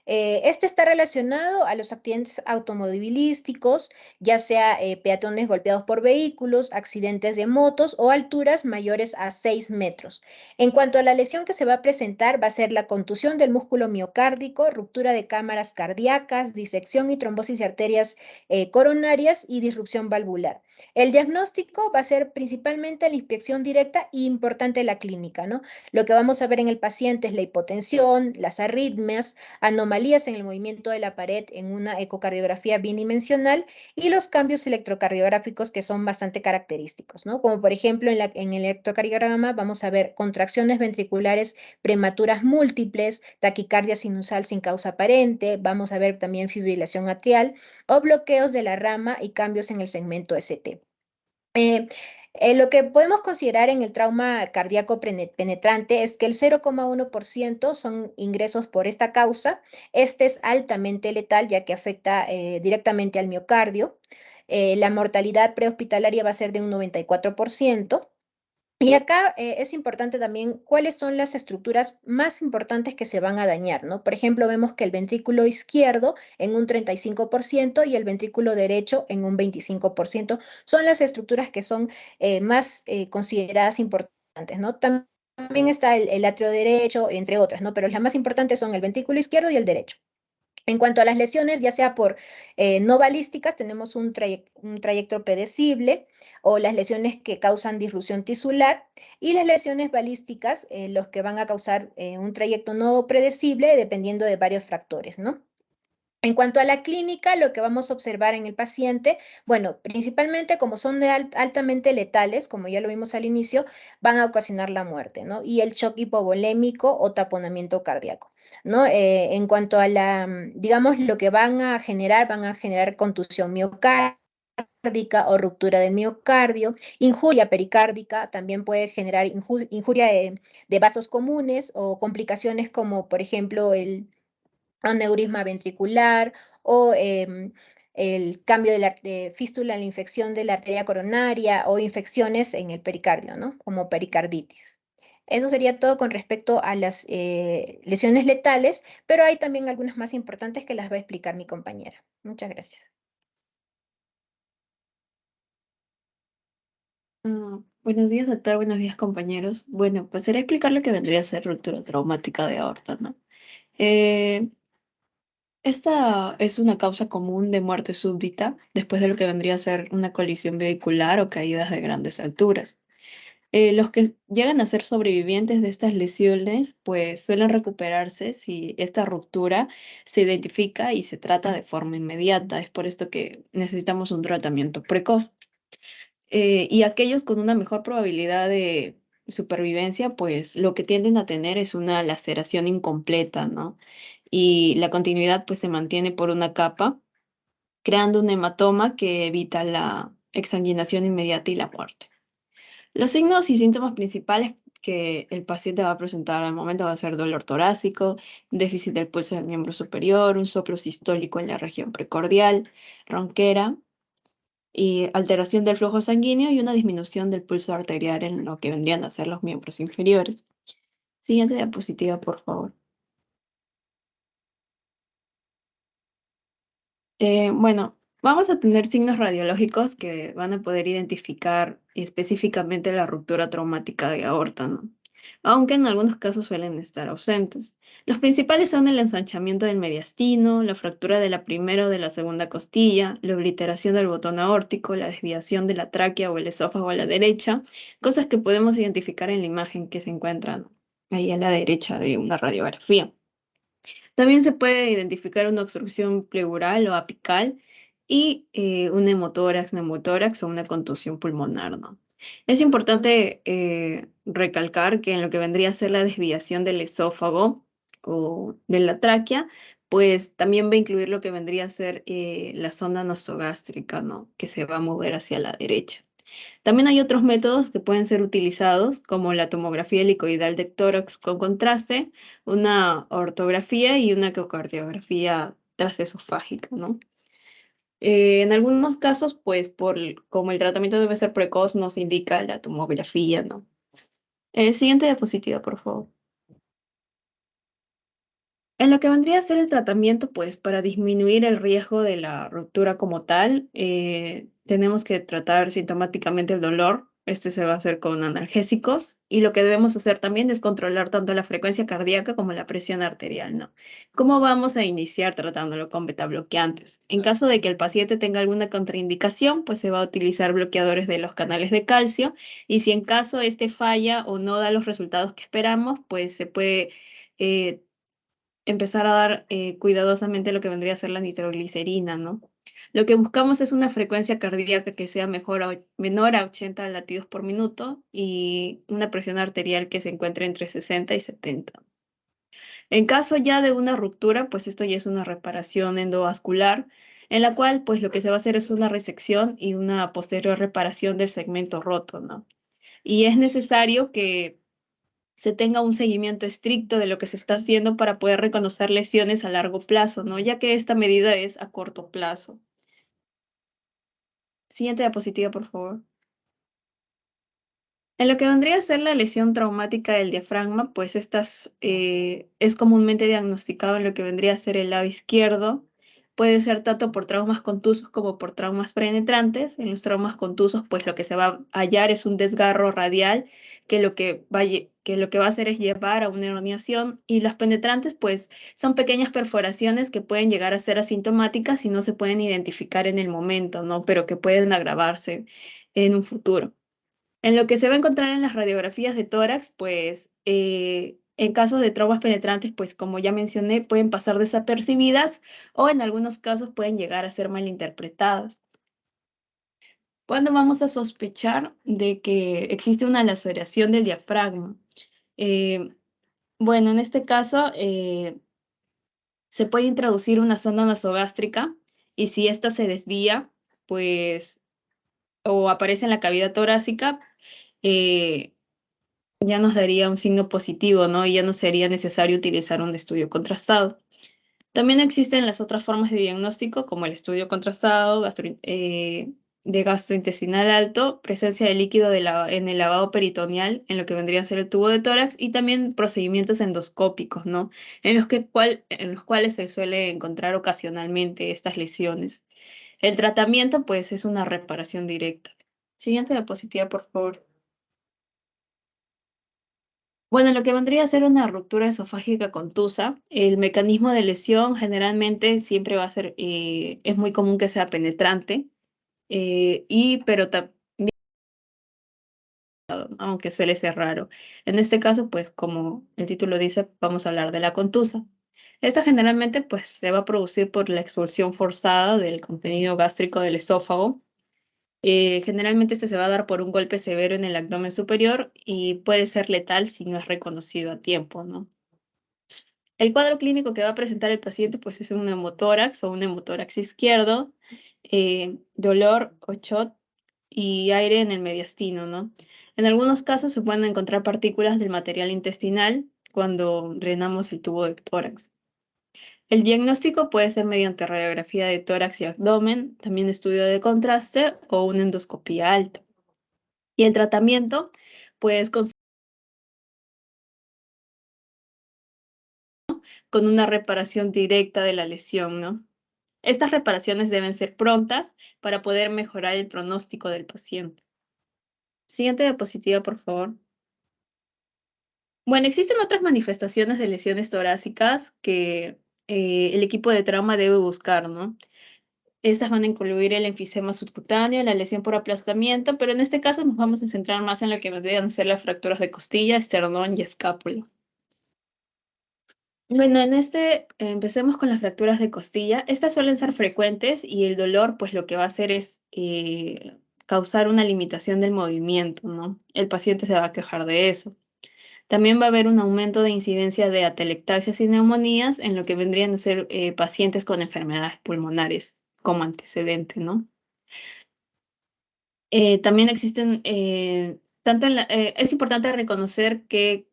este está relacionado a los accidentes automovilísticos, ya sea peatones golpeados por vehículos, accidentes de motos o alturas mayores a 6 metros. En cuanto a la lesión que se va a presentar, va a ser la contusión del músculo miocárdico, ruptura de cámaras cardíacas, disección y trombosis de arterias coronarias y disrupción valvular. El diagnóstico va a ser principalmente la inspección directa e importante la clínica, ¿no? Lo que vamos a ver en el paciente es la hipotensión, las arritmias, anomalías en el movimiento de la pared en una ecocardiografía bidimensional y los cambios electrocardiográficos que son bastante característicos, ¿no? Como por ejemplo en el electrocardiograma vamos a ver contracciones ventriculares prematuras múltiples, taquicardia sinusal sin causa aparente, vamos a ver también fibrilación atrial o bloqueos de la rama y cambios en el segmento ST. Lo que podemos considerar en el trauma cardíaco penetrante es que el 0,1% son ingresos por esta causa. Este es altamente letal ya que afecta directamente al miocardio. La mortalidad prehospitalaria va a ser de un 94%. Y acá es importante también cuáles son las estructuras más importantes que se van a dañar, ¿no? Por ejemplo, vemos que el ventrículo izquierdo en un 35% y el ventrículo derecho en un 25% son las estructuras que son más consideradas importantes, ¿no? También está el atrio derecho, entre otras, ¿no? Pero las más importantes son el ventrículo izquierdo y el derecho. En cuanto a las lesiones, ya sea por no balísticas, tenemos un trayecto predecible o las lesiones que causan disrupción tisular y las lesiones balísticas, los que van a causar un trayecto no predecible dependiendo de varios factores, ¿no? En cuanto a la clínica, lo que vamos a observar en el paciente, bueno, principalmente como son altamente letales, como ya lo vimos al inicio, van a ocasionar la muerte, ¿no? Y el shock hipovolémico o taponamiento cardíaco, ¿no? En cuanto a digamos, lo que van a generar contusión miocárdica o ruptura del miocardio, injuria pericárdica, también puede generar injuria de vasos comunes o complicaciones como, por ejemplo, el aneurisma ventricular o el cambio de fístula, la infección de la arteria coronaria o infecciones en el pericardio, ¿no? Como pericarditis. Eso sería todo con respecto a las lesiones letales, pero hay también algunas más importantes que las va a explicar mi compañera. Muchas gracias. Buenos días, doctor. Buenos días, compañeros. Bueno, pues será explicar lo que vendría a ser ruptura traumática de aorta, ¿no? Eh, Esta es una causa común de muerte súbdita después de lo que vendría a ser una colisión vehicular o caídas de grandes alturas. Los que llegan a ser sobrevivientes de estas lesiones, pues suelen recuperarse si esta ruptura se identifica y se trata de forma inmediata. Es por esto que necesitamos un tratamiento precoz. Y aquellos con una mejor probabilidad de supervivencia, pues lo que tienden a tener es una laceración incompleta, ¿no? Y la continuidad pues se mantiene por una capa, creando un hematoma que evita la exsanguinación inmediata y la muerte. Los signos y síntomas principales que el paciente va a presentar al momento va a ser dolor torácico, déficit del pulso del miembro superior, un soplo sistólico en la región precordial, ronquera y alteración del flujo sanguíneo y una disminución del pulso arterial en lo que vendrían a ser los miembros inferiores. Siguiente diapositiva, por favor. Bueno, vamos a tener signos radiológicos que van a poder identificar específicamente la ruptura traumática de aorta, ¿no? Aunque en algunos casos suelen estar ausentes. Los principales son el ensanchamiento del mediastino, la fractura de la primera o de la segunda costilla, la obliteración del botón aórtico, la desviación de la tráquea o el esófago a la derecha, cosas que podemos identificar en la imagen que se encuentran ahí a la derecha de una radiografía. También se puede identificar una obstrucción pleural o apical y un hemotórax, neumotórax o una contusión pulmonar, ¿no? Es importante recalcar que en lo que vendría a ser la desviación del esófago o de la tráquea, pues también va a incluir lo que vendría a ser la zona nasogástrica, ¿no? Que se va a mover hacia la derecha. También hay otros métodos que pueden ser utilizados, como la tomografía helicoidal de tórax con contraste, una ortografía y una ecocardiografía transesofágica, ¿no? En algunos casos, pues, como el tratamiento debe ser precoz, nos indica la tomografía, ¿no? Siguiente diapositiva, por favor. En lo que vendría a ser el tratamiento, pues para disminuir el riesgo de la ruptura como tal, tenemos que tratar sintomáticamente el dolor. Este se va a hacer con analgésicos y lo que debemos hacer también es controlar tanto la frecuencia cardíaca como la presión arterial, ¿no? ¿Cómo vamos a iniciar tratándolo con betabloqueantes? En caso de que el paciente tenga alguna contraindicación, pues se va a utilizar bloqueadores de los canales de calcio y si en caso este falla o no da los resultados que esperamos, pues se puede eh, empezar a dar cuidadosamente lo que vendría a ser la nitroglicerina, ¿no? Lo que buscamos es una frecuencia cardíaca que sea menor a 80 latidos por minuto y una presión arterial que se encuentre entre 60 y 70. En caso ya de una ruptura, pues esto ya es una reparación endovascular, en la cual pues lo que se va a hacer es una resección y una posterior reparación del segmento roto, ¿no? Y es necesario que se tenga un seguimiento estricto de lo que se está haciendo para poder reconocer lesiones a largo plazo, ¿no? Ya que esta medida es a corto plazo. Siguiente diapositiva, por favor. En lo que vendría a ser la lesión traumática del diafragma, pues es comúnmente diagnosticado en lo que vendría a ser el lado izquierdo. Puede ser tanto por traumas contusos como por traumas penetrantes. En los traumas contusos, pues lo que se va a hallar es un desgarro radial que lo que va a hacer es llevar a una herniación. Y las penetrantes, pues son pequeñas perforaciones que pueden llegar a ser asintomáticas y no se pueden identificar en el momento, ¿no? Pero que pueden agravarse en un futuro. En lo que se va a encontrar en las radiografías de tórax, pues en casos de traumas penetrantes, pues como ya mencioné, pueden pasar desapercibidas o en algunos casos pueden llegar a ser malinterpretadas. ¿Cuándo vamos a sospechar de que existe una laceración del diafragma? Eh, bueno, en este caso se puede introducir una sonda nasogástrica y si ésta se desvía, pues o aparece en la cavidad torácica, eh, ya nos daría un signo positivo, ¿no? Y ya no sería necesario utilizar un estudio contrastado. También existen las otras formas de diagnóstico, como el estudio contrastado de gastrointestinal alto, presencia de líquido en el lavado peritoneal, en lo que vendría a ser el tubo de tórax, y también procedimientos endoscópicos, ¿no? En los cuales se suele encontrar ocasionalmente estas lesiones. El tratamiento, pues, es una reparación directa. Siguiente diapositiva, por favor. Bueno, lo que vendría a ser una ruptura esofágica contusa, el mecanismo de lesión generalmente siempre va a ser, es muy común que sea penetrante, pero también, aunque suele ser raro. En este caso, pues como el título dice, vamos a hablar de la contusa. Esta generalmente pues se va a producir por la expulsión forzada del contenido gástrico del esófago. Generalmente este se va a dar por un golpe severo en el abdomen superior y puede ser letal si no es reconocido a tiempo, ¿no? El cuadro clínico que va a presentar el paciente pues es un neumotórax o un neumotórax izquierdo, dolor o shot y aire en el mediastino, ¿no? En algunos casos se pueden encontrar partículas del material intestinal cuando drenamos el tubo de tórax. El diagnóstico puede ser mediante radiografía de tórax y abdomen, también estudio de contraste o una endoscopía alta. Y el tratamiento, pues con una reparación directa de la lesión, ¿no? Estas reparaciones deben ser prontas para poder mejorar el pronóstico del paciente. Siguiente diapositiva, por favor. Bueno, existen otras manifestaciones de lesiones torácicas que el equipo de trauma debe buscar, ¿no? Estas van a incluir el enfisema subcutáneo, la lesión por aplastamiento, pero en este caso nos vamos a centrar más en lo que vendrían a ser las fracturas de costilla, esternón y escápula. Bueno, empecemos con las fracturas de costilla. Estas suelen ser frecuentes y el dolor, pues lo que va a hacer es causar una limitación del movimiento, ¿no? El paciente se va a quejar de eso. También va a haber un aumento de incidencia de atelectasias y neumonías en lo que vendrían a ser pacientes con enfermedades pulmonares como antecedente, ¿no? También existen, es importante reconocer qué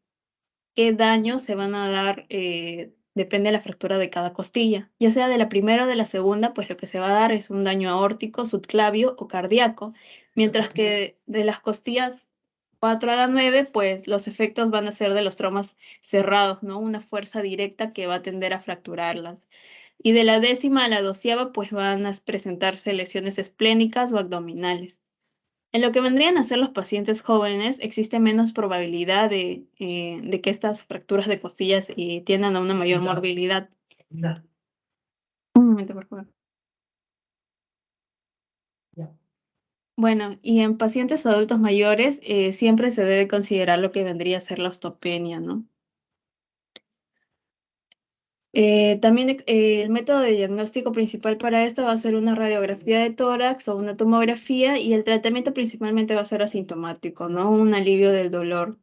daños se van a dar, depende de la fractura de cada costilla. Ya sea de la primera o de la segunda, pues lo que se va a dar es un daño aórtico, subclavio o cardíaco, mientras que de las costillas 4 a la 9, pues los efectos van a ser de los traumas cerrados, ¿no? Una fuerza directa que va a tender a fracturarlas. Y de la 10ª a la 12ª, pues van a presentarse lesiones esplénicas o abdominales. En lo que vendrían a ser los pacientes jóvenes, existe menos probabilidad de que estas fracturas de costillas tiendan a una mayor morbilidad. Un momento, por favor. Bueno, y en pacientes adultos mayores siempre se debe considerar lo que vendría a ser la osteopenia, ¿no? También el método de diagnóstico principal para esto va a ser una radiografía de tórax o una tomografía y el tratamiento principalmente va a ser asintomático, ¿no? Un alivio del dolor.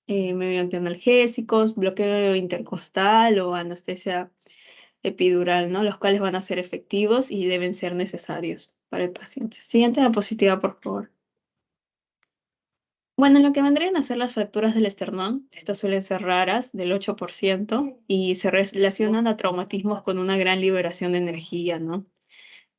Mediante analgésicos, bloqueo intercostal o anestesia epidural, ¿no? Los cuales van a ser efectivos y deben ser necesarios para el paciente. Siguiente diapositiva, por favor. Bueno, en lo que vendrían a ser las fracturas del esternón, estas suelen ser raras, del 8%, y se relacionan a traumatismos con una gran liberación de energía, ¿no?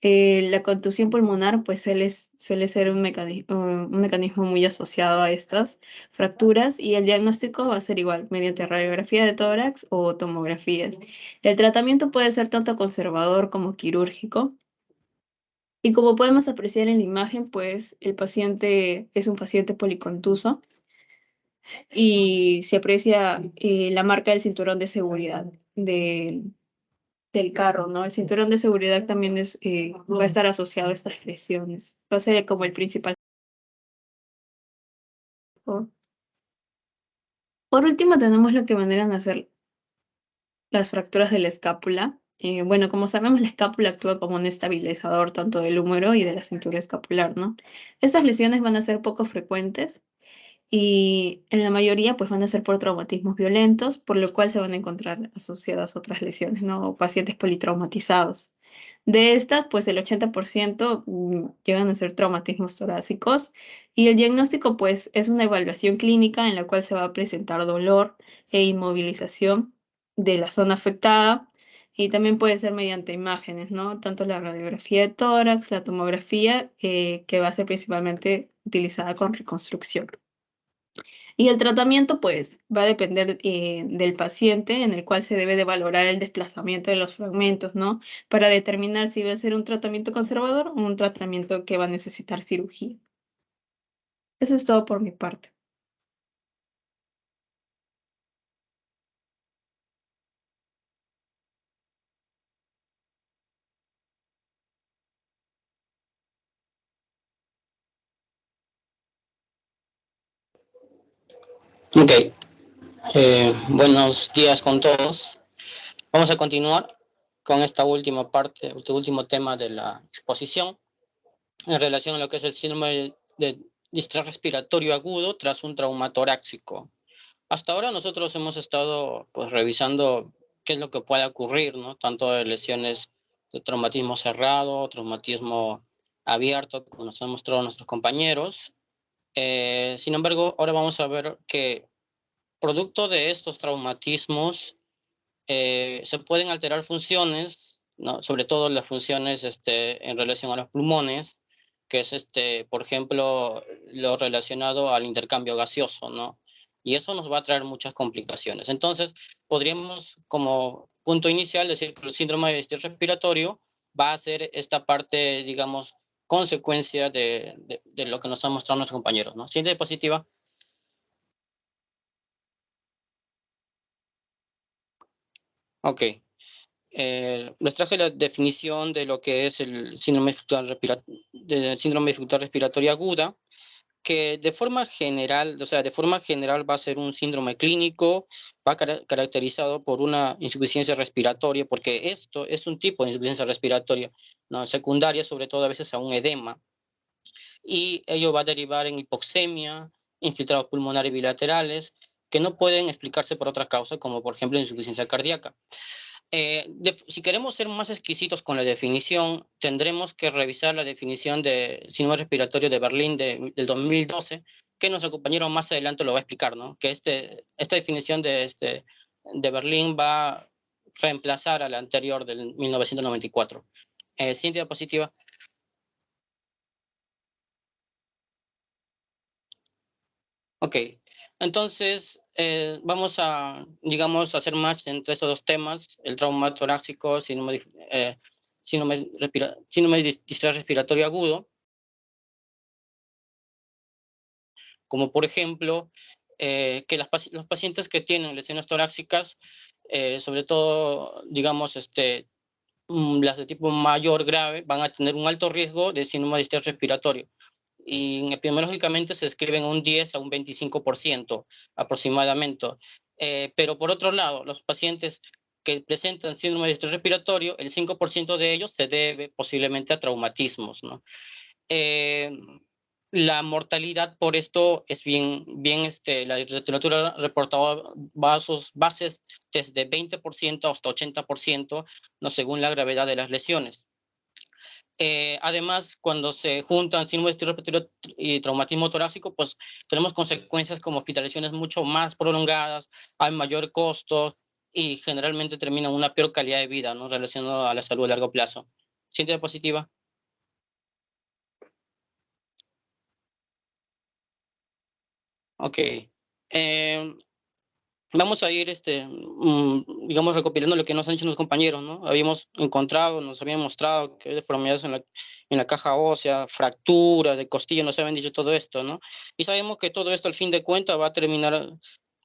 La contusión pulmonar pues suele ser un mecanismo muy asociado a estas fracturas y el diagnóstico va a ser igual, mediante radiografía de tórax o tomografías. El tratamiento puede ser tanto conservador como quirúrgico. Y como podemos apreciar en la imagen, pues el paciente es un paciente policontuso y se aprecia la marca del cinturón de seguridad del carro, ¿no? El cinturón de seguridad también va a estar asociado a estas lesiones. Va a ser como el principal. Por último, tenemos lo que vendrían a ser las fracturas de la escápula. Bueno, como sabemos, la escápula actúa como un estabilizador tanto del húmero y de la cintura escapular, ¿no? Estas lesiones van a ser poco frecuentes y en la mayoría pues van a ser por traumatismos violentos, por lo cual se van a encontrar asociadas otras lesiones, ¿no? O pacientes politraumatizados. De estas, pues el 80% llegan a ser traumatismos torácicos y el diagnóstico pues es una evaluación clínica en la cual se va a presentar dolor e inmovilización de la zona afectada y también puede ser mediante imágenes, ¿no? Tanto la radiografía de tórax, la tomografía, que va a ser principalmente utilizada con reconstrucción. Y el tratamiento, pues, va a depender del paciente, en el cual se debe de valorar el desplazamiento de los fragmentos, ¿no? Para determinar si va a ser un tratamiento conservador o un tratamiento que va a necesitar cirugía. Eso es todo por mi parte. Ok, buenos días con todos. Vamos a continuar con esta última parte, este último tema de la exposición en relación a lo que es el síndrome de distrés respiratorio agudo tras un trauma torácico. Hasta ahora nosotros hemos estado pues revisando qué es lo que puede ocurrir, ¿no? Tanto de lesiones de traumatismo cerrado, traumatismo abierto, como nos han mostrado nuestros compañeros. Sin embargo, ahora vamos a ver que producto de estos traumatismos se pueden alterar funciones, ¿no? Sobre todo las funciones en relación a los pulmones, que es, por ejemplo, lo relacionado al intercambio gaseoso, ¿no? Y eso nos va a traer muchas complicaciones. Entonces, podríamos, como punto inicial, decir que el síndrome de distrés respiratorio va a ser esta parte, digamos, consecuencia de lo que nos han mostrado nuestros compañeros, ¿no? Siguiente diapositiva. Ok. Les traje la definición de lo que es el síndrome de dificultad respiratoria aguda, que de forma general, o sea, de forma general va a ser un síndrome clínico, va caracterizado por una insuficiencia respiratoria, porque esto es un tipo de insuficiencia respiratoria, ¿no? Secundaria, sobre todo a veces a un edema, y ello va a derivar en hipoxemia, infiltrados pulmonares bilaterales, que no pueden explicarse por otras causas, como por ejemplo insuficiencia cardíaca. Si queremos ser más exquisitos con la definición, tendremos que revisar la definición de síndrome respiratorio de Berlín del 2012, que nuestro compañero más adelante lo va a explicar, ¿no? Que esta definición de Berlín va a reemplazar a la anterior del 1994. Siguiente diapositiva. Ok, entonces vamos a, digamos, hacer match entre esos dos temas, el trauma torácico, síndrome de distrés respiratorio agudo, como por ejemplo que los pacientes que tienen lesiones torácicas, sobre todo, digamos, las de tipo mayor grave, van a tener un alto riesgo de síndrome de distrés respiratorio. Y epidemiológicamente se describen un 10 a un 25% aproximadamente. Pero por otro lado, los pacientes que presentan síndrome de estrés respiratorio, el 5% de ellos se debe posiblemente a traumatismos, ¿no? La mortalidad por esto es bien la literatura reportaba bases desde 20% hasta 80%, ¿no? Según la gravedad de las lesiones. Además, cuando se juntan síndrome de respiratorio y traumatismo torácico, pues tenemos consecuencias como hospitalizaciones mucho más prolongadas, hay mayor costo y generalmente termina en una peor calidad de vida, ¿no? Relacionado a la salud a largo plazo. Siguiente diapositiva. Ok. Vamos a ir, digamos, recopilando lo que nos han dicho los compañeros, ¿no? Habíamos encontrado, nos habían mostrado que hay deformidades en la caja ósea, fracturas de costilla, nos habían dicho todo esto, ¿no? Y sabemos que todo esto, al fin de cuentas, va a terminar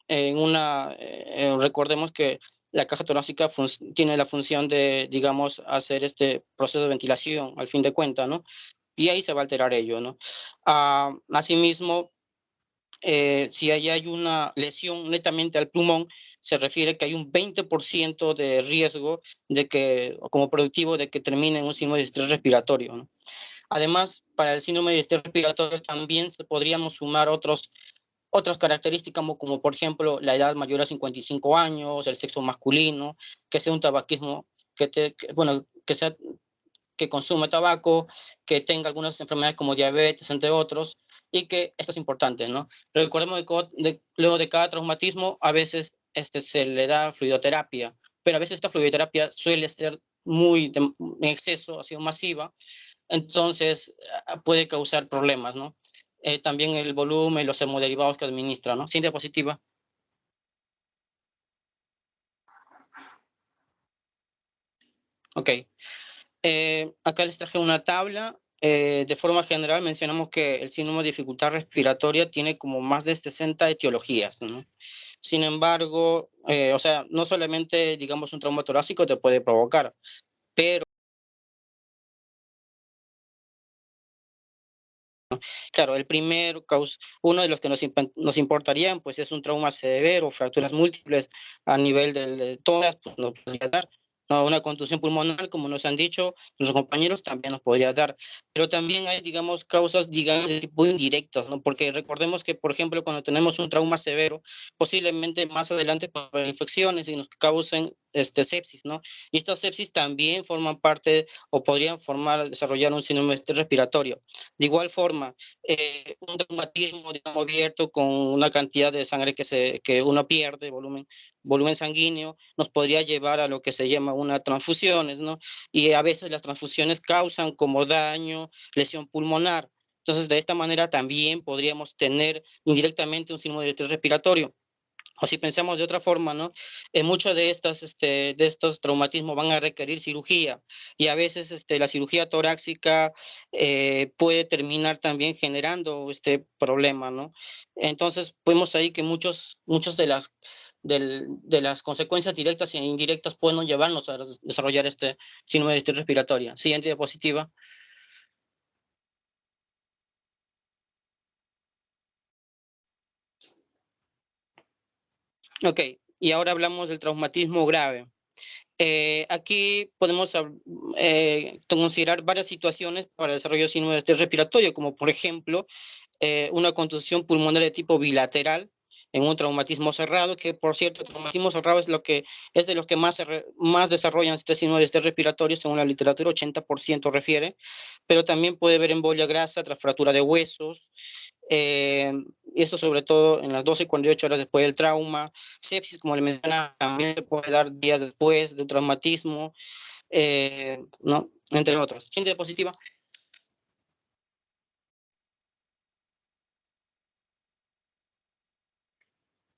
en recordemos que la caja torácica tiene la función de, digamos, hacer este proceso de ventilación, al fin de cuentas, ¿no? Y ahí se va a alterar ello, ¿no? Asimismo, si allá hay una lesión netamente al pulmón, se refiere que hay un 20% de riesgo de que, como productivo, de que termine en un síndrome de distrés respiratorio, ¿no? Además, para el síndrome de distrés respiratorio también podríamos sumar otras características como por ejemplo la edad mayor a 55 años, el sexo masculino, que sea un tabaquismo, que consume tabaco, que tenga algunas enfermedades como diabetes, entre otros, y que esto es importante, ¿no? Recordemos que luego de cada traumatismo a veces se le da fluidoterapia, pero a veces esta fluidoterapia suele ser en exceso, ha sido masiva, entonces puede causar problemas, ¿no? También el volumen y los hemoderivados que administra, ¿no? Siguiente diapositiva. Ok. Acá les traje una tabla. De forma general mencionamos que el síndrome de dificultad respiratoria tiene como más de 60 etiologías, ¿no? Sin embargo, o sea, no solamente, digamos, un trauma torácico te puede provocar, pero Claro, uno de los que nos importarían, pues es un trauma severo, fracturas múltiples a nivel del tórax, pues nos podría dar. No, una contusión pulmonar, como nos han dicho nuestros compañeros, también nos podría dar. Pero también hay, digamos, causas, digamos, de tipo indirectas, ¿no? Porque recordemos que, por ejemplo, cuando tenemos un trauma severo, posiblemente más adelante por infecciones y nos causen sepsis, ¿no? Y estas sepsis también forman parte o podrían desarrollar un síndrome respiratorio. De igual forma, un traumatismo, digamos, abierto con una cantidad de sangre que uno pierde, volumen sanguíneo, nos podría llevar a lo que se llama una transfusiones, ¿no? Y a veces las transfusiones causan como daño, lesión pulmonar. Entonces, de esta manera también podríamos tener indirectamente un síndrome de estrés respiratorio. O si pensamos de otra forma, ¿no? Muchos de estos traumatismos van a requerir cirugía y a veces la cirugía torácica puede terminar también generando este problema, ¿no? Entonces, vemos ahí que muchos de las consecuencias directas e indirectas pueden llevarnos a desarrollar este síndrome de estrés respiratorio. Siguiente diapositiva. Ok, y ahora hablamos del traumatismo grave. Aquí podemos considerar varias situaciones para el desarrollo de síndrome de estrés respiratorio, como por ejemplo una contusión pulmonar de tipo bilateral en un traumatismo cerrado, que por cierto, el traumatismo cerrado es de los que más desarrollan este síndrome de estrés respiratorio, según la literatura, 80% refiere, pero también puede haber embolia grasa tras fractura de huesos, y esto sobre todo en las 12 y 48 horas después del trauma. Sepsis, como le mencionaba, también se puede dar días después de un traumatismo, ¿no? Entre otros. Siguiente diapositiva.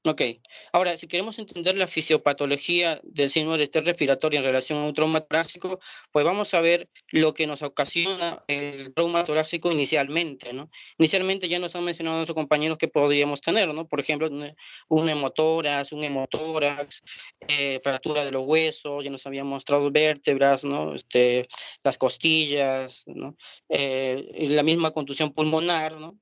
Ok, ahora si queremos entender la fisiopatología del síndrome de estrés respiratorio en relación a un trauma torácico, pues vamos a ver lo que nos ocasiona el trauma torácico inicialmente, ¿no? Inicialmente ya nos han mencionado nuestros compañeros que podríamos tener, ¿no? Por ejemplo, un hemotórax, fractura de los huesos, ya nos habían mostrado vértebras, ¿no? Las costillas, ¿no? Y la misma contusión pulmonar, ¿no?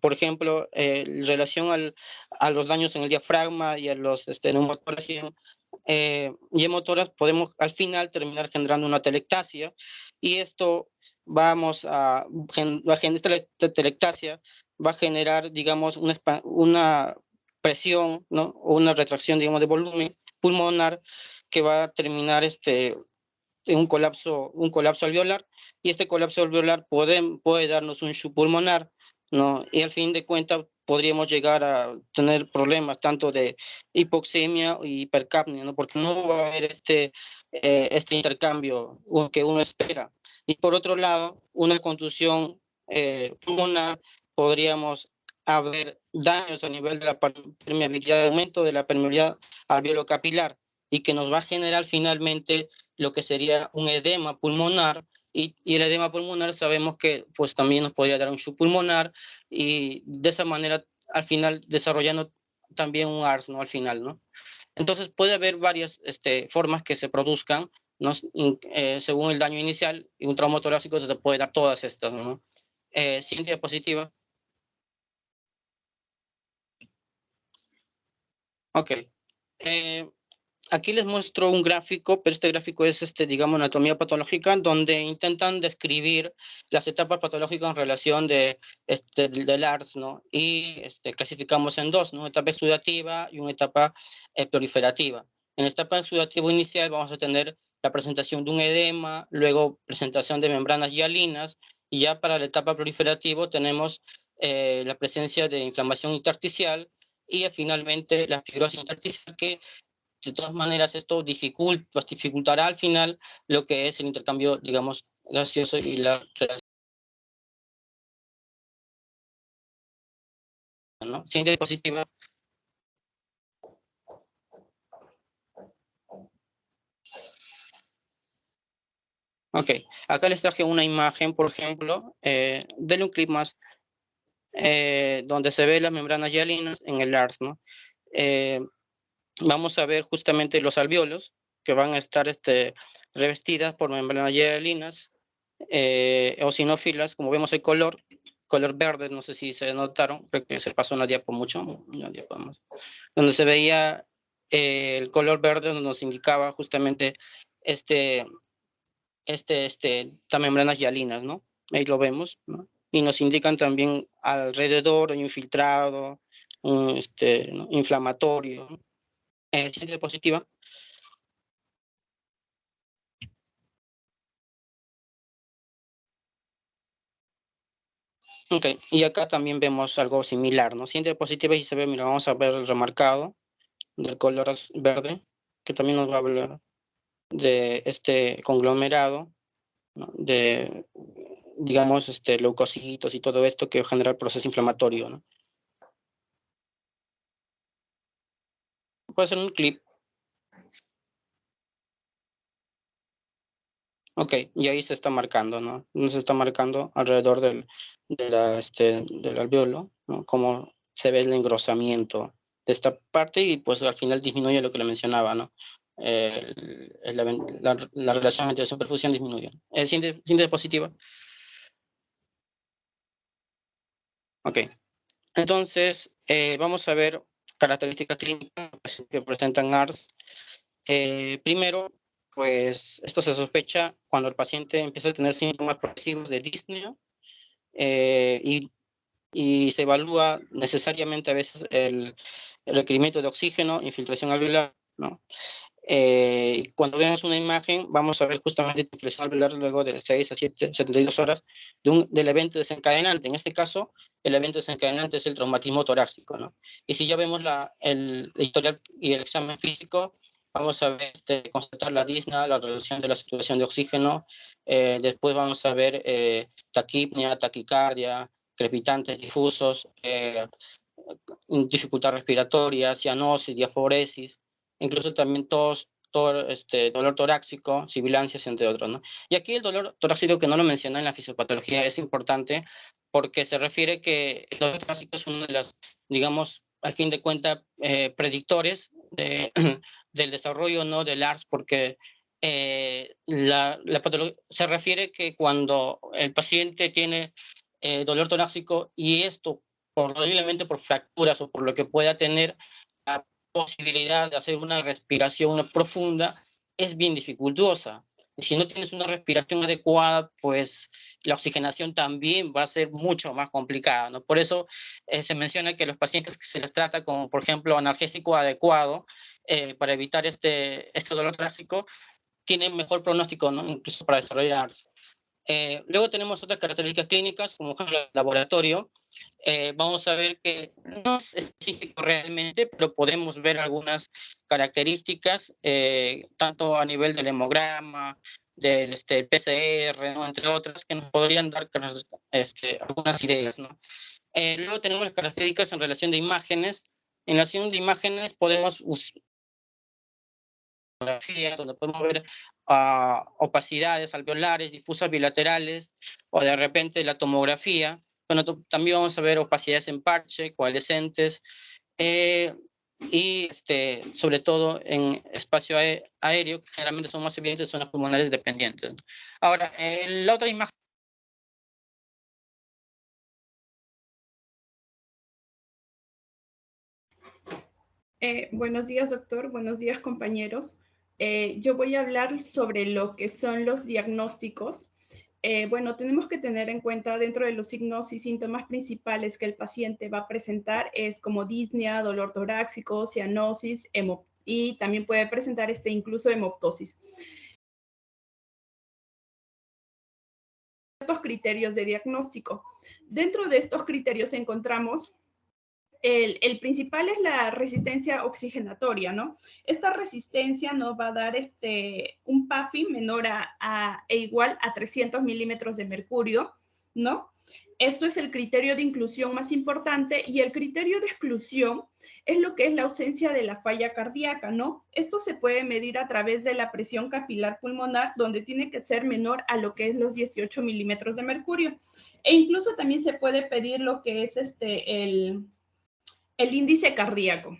Por ejemplo, en relación a los daños en el diafragma y a los neumotórax y hemotórax, podemos al final terminar generando una telectasia, y esto esta telectasia va a generar, digamos, una presión, ¿no? O una retracción, digamos, de volumen pulmonar que va a terminar en un colapso alveolar, y este colapso alveolar puede darnos un shock pulmonar, ¿no? Y al fin de cuentas podríamos llegar a tener problemas tanto de hipoxemia y hipercapnia, ¿no? Porque no va a haber este intercambio que uno espera. Y por otro lado, una contusión pulmonar, podríamos haber daños a nivel de la permeabilidad, aumento de la permeabilidad alveolo-capilar, y que nos va a generar finalmente lo que sería un edema pulmonar, y el edema pulmonar sabemos que pues también nos podría dar un shock pulmonar, y de esa manera al final desarrollando también un ARS, ¿no? Al final, ¿no? Entonces puede haber varias formas que se produzcan, ¿no? Según el daño inicial, y un trauma torácico se puede dar todas estas, ¿no? Siguiente diapositiva. Ok. Aquí les muestro un gráfico, pero este gráfico es, digamos, anatomía patológica, donde intentan describir las etapas patológicas en relación del ARS, ¿no? Y clasificamos en dos, ¿no? Una etapa exudativa y una etapa proliferativa. En la etapa exudativa inicial vamos a tener la presentación de un edema, luego presentación de membranas hialinas, y ya para la etapa proliferativa tenemos la presencia de inflamación intersticial, y finalmente la fibrosis intersticial, que de todas maneras esto dificultará al final lo que es el intercambio, digamos, gaseoso y la relación, ¿no? Siguiente diapositiva. Ok, acá les traje una imagen, por ejemplo, denle un clic más, donde se ve las membranas hialinas en el ARS, ¿no? Vamos a ver justamente los alvéolos, que van a estar revestidas por membranas hialinas, eosinófilas, como vemos el color, color verde, no sé si se notaron, creo que se pasó una diapo mucho, una diapo más, donde se veía el color verde, donde nos indicaba justamente estas membranas hialinas, ¿no? Ahí lo vemos, ¿no? Y nos indican también alrededor un infiltrado, ¿no? Inflamatorio. Siguiente diapositiva. Ok, y acá también vemos algo similar, ¿no? Siguiente diapositiva y se ve, mira, vamos a ver el remarcado del color verde, que también nos va a hablar de este conglomerado, ¿no? De, digamos, leucocitos y todo esto que genera el proceso inflamatorio, ¿no? Puede ser un clip. Ok, y ahí se está marcando, ¿no? Se está marcando alrededor del alveolo, ¿no? Cómo se ve el engrosamiento de esta parte y pues al final disminuye lo que le mencionaba, ¿no? La relación entre superfusión disminuye. Siguiente diapositiva. Ok, entonces vamos a ver características clínicas que presentan ARDS. Primero, pues esto se sospecha cuando el paciente empieza a tener síntomas progresivos de disnea y se evalúa necesariamente a veces el requerimiento de oxígeno, infiltración alveolar, ¿no? Cuando vemos una imagen, vamos a ver justamente infiltración alveolar luego de 6 a 72 horas del evento desencadenante. En este caso, el evento desencadenante es el traumatismo torácico, ¿no? Y si ya vemos el historial y el examen físico, vamos a ver, constatar la disnea, la reducción de la saturación de oxígeno. Después vamos a ver taquipnea, taquicardia, crepitantes difusos, dificultad respiratoria, cianosis, diaforesis, incluso también dolor torácico, sibilancias, entre otros, ¿no? Y aquí el dolor torácico, que no lo menciona en la fisiopatología, es importante porque se refiere que el dolor torácico es uno de los, digamos, al fin de cuentas, predictores del desarrollo, ¿no?, del ARDS, porque la patología se refiere que cuando el paciente tiene dolor torácico y esto probablemente por fracturas o por lo que pueda tener, la posibilidad de hacer una respiración profunda es bien dificultosa. Y si no tienes una respiración adecuada, pues la oxigenación también va a ser mucho más complicada, ¿no? Por eso se menciona que los pacientes que se les trata con, por ejemplo, analgésico adecuado para evitar este dolor torácico, tienen mejor pronóstico, ¿no?, incluso para desarrollar. Luego tenemos otras características clínicas, como el laboratorio. Vamos a ver que no es específico realmente, pero podemos ver algunas características, tanto a nivel del hemograma, del PCR, ¿no?, entre otras, que nos podrían dar algunas ideas, ¿no? Luego tenemos las características en relación de imágenes. En relación de imágenes podemos donde podemos ver opacidades alveolares, difusas bilaterales, o de repente la tomografía. Bueno, también vamos a ver opacidades en parche, coalescentes, y sobre todo en espacio aéreo, que generalmente son más evidentes en zonas pulmonares dependientes. Ahora, la otra imagen. Buenos días, doctor. Buenos días, compañeros. Yo voy a hablar sobre lo que son los diagnósticos. Bueno, tenemos que tener en cuenta dentro de los signos y síntomas principales que el paciente va a presentar es como disnea, dolor torácico, cianosis, y también puede presentar incluso hemoptosis. Estos criterios de diagnóstico. Dentro de estos criterios encontramos el principal es la resistencia oxigenatoria, ¿no? Esta resistencia nos va a dar un PAFI menor e igual a 300 milímetros de mercurio, ¿no? Esto es el criterio de inclusión más importante y el criterio de exclusión es lo que es la ausencia de la falla cardíaca, ¿no? Esto se puede medir a través de la presión capilar pulmonar, donde tiene que ser menor a lo que es los 18 milímetros de mercurio. E incluso también se puede pedir lo que es el índice cardíaco.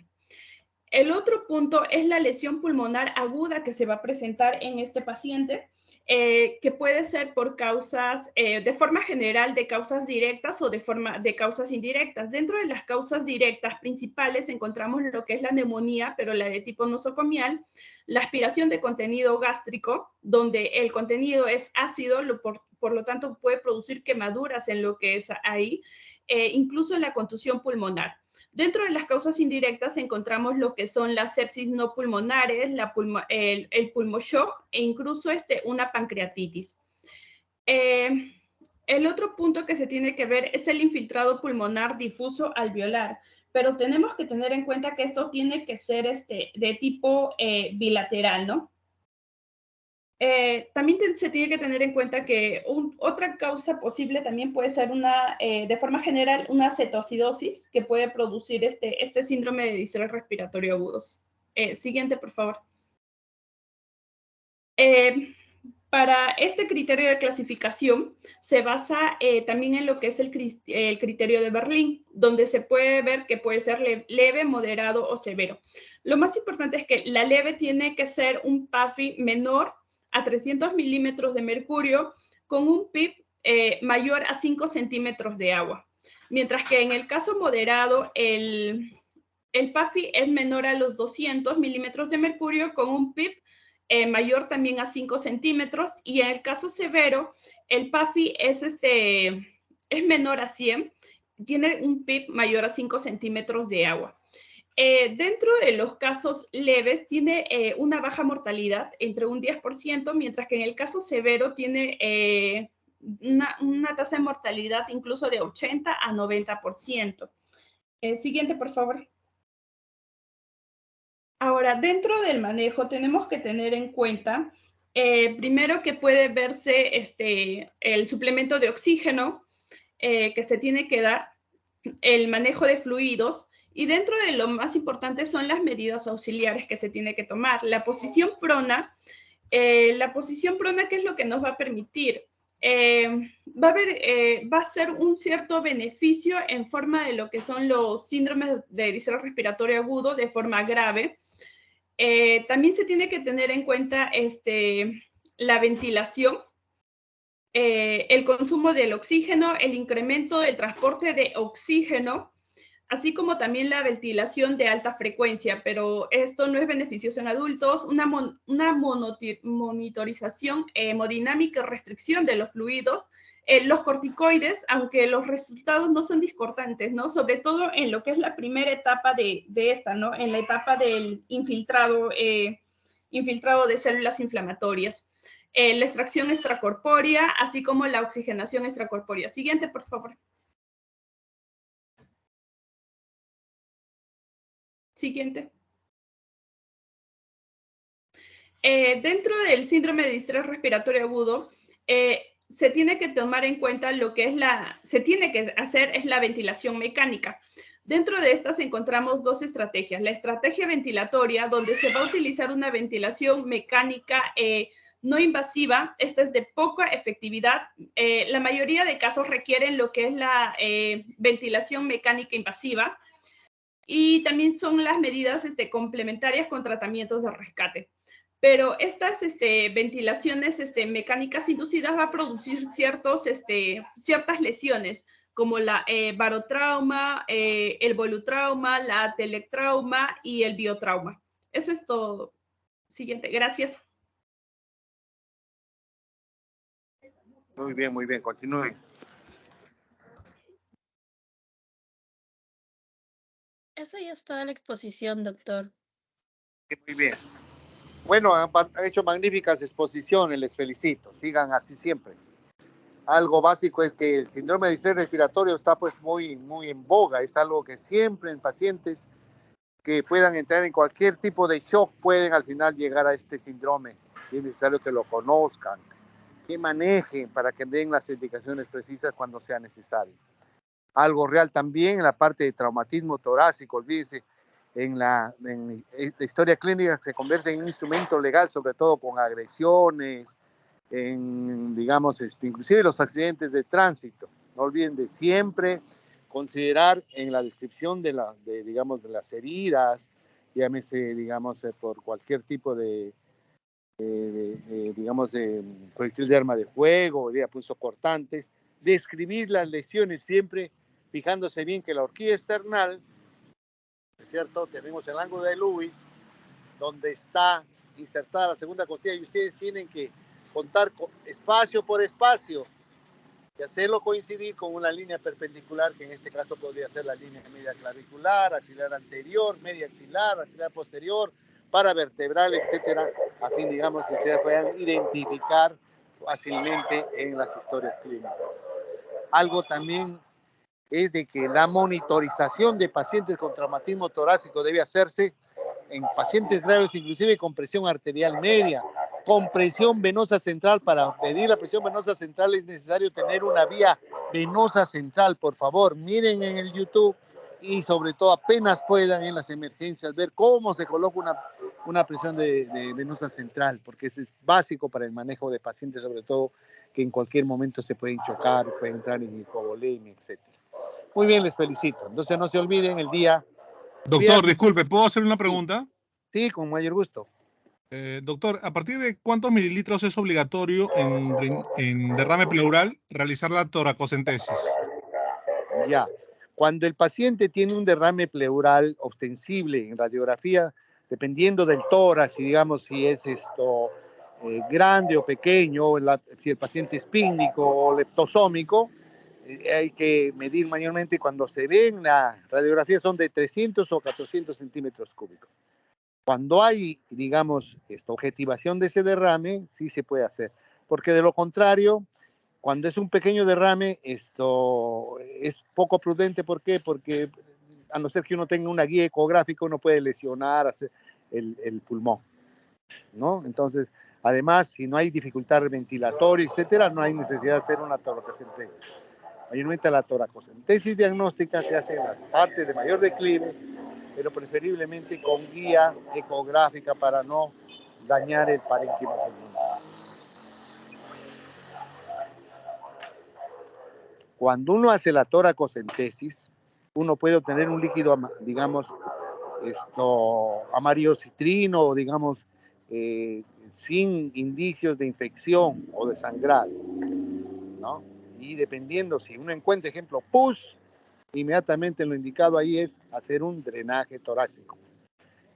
El otro punto es la lesión pulmonar aguda que se va a presentar en este paciente, que puede ser por causas, de forma general, de causas directas o de causas indirectas. Dentro de las causas directas principales encontramos lo que es la neumonía, pero la de tipo nosocomial, la aspiración de contenido gástrico, donde el contenido es ácido, por lo tanto puede producir quemaduras en lo que es ahí, incluso la contusión pulmonar. Dentro de las causas indirectas encontramos lo que son las sepsis no pulmonares, el pulmoshock e incluso una pancreatitis. El otro punto que se tiene que ver es el infiltrado pulmonar difuso alveolar, pero tenemos que tener en cuenta que esto tiene que ser de tipo bilateral, ¿no? También se tiene que tener en cuenta que otra causa posible también puede ser de forma general, una cetoacidosis que puede producir este síndrome de distrés respiratorio agudos. Siguiente, por favor. Para este criterio de clasificación se basa también en lo que es el criterio de Berlín, donde se puede ver que puede ser leve, moderado o severo. Lo más importante es que la leve tiene que ser un PAFI menor a 300 milímetros de mercurio con un PIB mayor a 5 centímetros de agua. Mientras que en el caso moderado, el PAFI es menor a los 200 milímetros de mercurio con un PIB mayor también a 5 centímetros, y en el caso severo, el PAFI es menor a 100, tiene un PIB mayor a 5 centímetros de agua. Dentro de los casos leves tiene una baja mortalidad entre un 10%, mientras que en el caso severo tiene una tasa de mortalidad incluso de 80 a 90%. Siguiente, por favor. Ahora, dentro del manejo tenemos que tener en cuenta, primero que puede verse el suplemento de oxígeno que se tiene que dar, el manejo de fluidos, y dentro de lo más importante son las medidas auxiliares que se tiene que tomar. La posición prona, ¿qué es lo que nos va a permitir? Va a ser un cierto beneficio en forma de lo que son los síndromes de distrés respiratorio agudo de forma grave. También se tiene que tener en cuenta la ventilación, el consumo del oxígeno, el incremento del transporte de oxígeno, así como también la ventilación de alta frecuencia, pero esto no es beneficioso en adultos. Una monitorización hemodinámica y restricción de los fluidos. Los corticoides, aunque los resultados no son discordantes, ¿no? Sobre todo en lo que es la primera etapa de esta, ¿no? En la etapa del infiltrado de células inflamatorias. La extracción extracorpórea, así como la oxigenación extracorpórea. Siguiente, por favor. Siguiente. Dentro del síndrome de distrés respiratorio agudo, se tiene que tomar en cuenta lo que se tiene que hacer es la ventilación mecánica. Dentro de estas encontramos dos estrategias. La estrategia ventilatoria, donde se va a utilizar una ventilación mecánica no invasiva. Esta es de poca efectividad. La mayoría de casos requieren lo que es la ventilación mecánica invasiva. Y también son las medidas complementarias con tratamientos de rescate. Pero estas ventilaciones mecánicas inducidas va a producir ciertas lesiones, como la barotrauma, el volutrauma, la atelectrauma y el biotrauma. Eso es todo. Siguiente, gracias. Muy bien, continúen. Eso ya es toda la exposición, doctor. Muy bien. Bueno, han hecho magníficas exposiciones, les felicito. Sigan así siempre. Algo básico es que el síndrome de distrés respiratorio está pues muy en boga. Es algo que siempre en pacientes que puedan entrar en cualquier tipo de shock pueden al final llegar a este síndrome. Y es necesario que lo conozcan, que manejen para que den las indicaciones precisas cuando sea necesario. Algo real también en la parte de traumatismo torácico, olvídense, en la historia clínica se convierte en un instrumento legal, sobre todo con agresiones, digamos, inclusive los accidentes de tránsito. No olviden de siempre considerar en la descripción digamos, de las heridas llámese, digamos, por cualquier tipo de digamos, de proyectil de arma de fuego, de punzocortantes, describir las lesiones siempre fijándose bien que la horquilla external, ¿es cierto? Tenemos el ángulo de Lewis, donde está insertada la segunda costilla, y ustedes tienen que contar espacio por espacio y hacerlo coincidir con una línea perpendicular, que en este caso podría ser la línea media clavicular, axilar anterior, media axilar, axilar posterior, paravertebral, etcétera, a fin, digamos, que ustedes puedan identificar fácilmente en las historias clínicas. Algo también es de que la monitorización de pacientes con traumatismo torácico debe hacerse en pacientes graves, inclusive con presión arterial media, con presión venosa central. Para medir la presión venosa central es necesario tener una vía venosa central. Por favor, miren en el YouTube y sobre todo apenas puedan en las emergencias ver cómo se coloca una presión de venosa central, porque eso es básico para el manejo de pacientes, sobre todo que en cualquier momento se pueden chocar, pueden entrar en hipovolemia, etc. Muy bien, les felicito. Entonces no se olviden el día. Doctor, viernes. disculpe, ¿puedo hacer una pregunta? Sí, con mayor gusto. Doctor, ¿a partir de cuántos mililitros es obligatorio en derrame pleural realizar la toracocentesis? Ya. Cuando el paciente tiene un derrame pleural ostensible en radiografía, dependiendo del tórax, y digamos si es grande o pequeño, si el paciente es pícnico o leptosómico, hay que medir mayormente. Cuando se ve en la radiografía son de 300 o 400 centímetros cúbicos. Cuando hay, digamos, objetivación de ese derrame, sí se puede hacer. Porque de lo contrario, cuando es un pequeño derrame, esto es poco prudente. ¿Por qué? Porque a no ser que uno tenga una guía ecográfica, uno puede lesionar el pulmón, ¿no? Entonces, además, si no hay dificultad ventilatoria, etcétera, no hay necesidad de hacer una toracocentesis. Mayormente la toracocentesis diagnóstica se hace en las partes de mayor declive, pero preferiblemente con guía ecográfica para no dañar el parénquima pulmonar. Cuando uno hace la toracocentesis, uno puede obtener un líquido, digamos, amarillo citrino, digamos, sin indicios de infección o de sangrado, ¿no? Y dependiendo, si uno encuentra, ejemplo, pus, inmediatamente lo indicado ahí es hacer un drenaje torácico.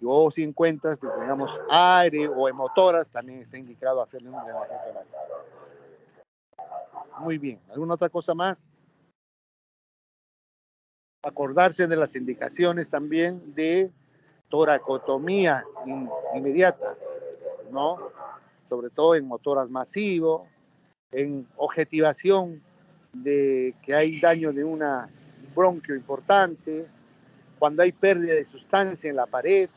O si encuentras, digamos, aire o hemotoras, también está indicado hacerle un drenaje torácico. Muy bien. ¿Alguna otra cosa más? Acordarse de las indicaciones también de toracotomía inmediata, ¿no? Sobre todo en motoras masivos, en objetivación de que hay daño de un bronquio importante, cuando hay pérdida de sustancia en la pared,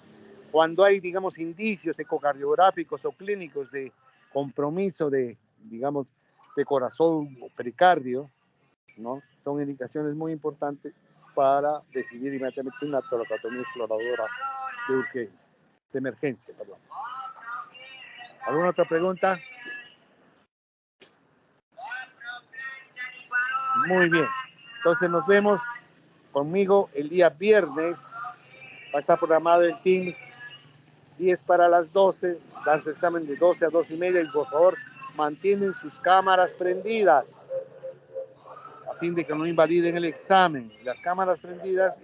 cuando hay, digamos, indicios ecocardiográficos o clínicos de compromiso de, digamos, de corazón o pericardio, ¿no? Son indicaciones muy importantes para decidir inmediatamente una toracotomía exploradora de urgencia, de emergencia, perdón. ¿Alguna otra pregunta? Muy bien. Entonces nos vemos conmigo el día viernes. Va a estar programado el Teams 10 para las 12, dar su examen de 12 a 12 y media, y por favor mantienen sus cámaras prendidas a fin de que no invaliden el examen. Las cámaras prendidas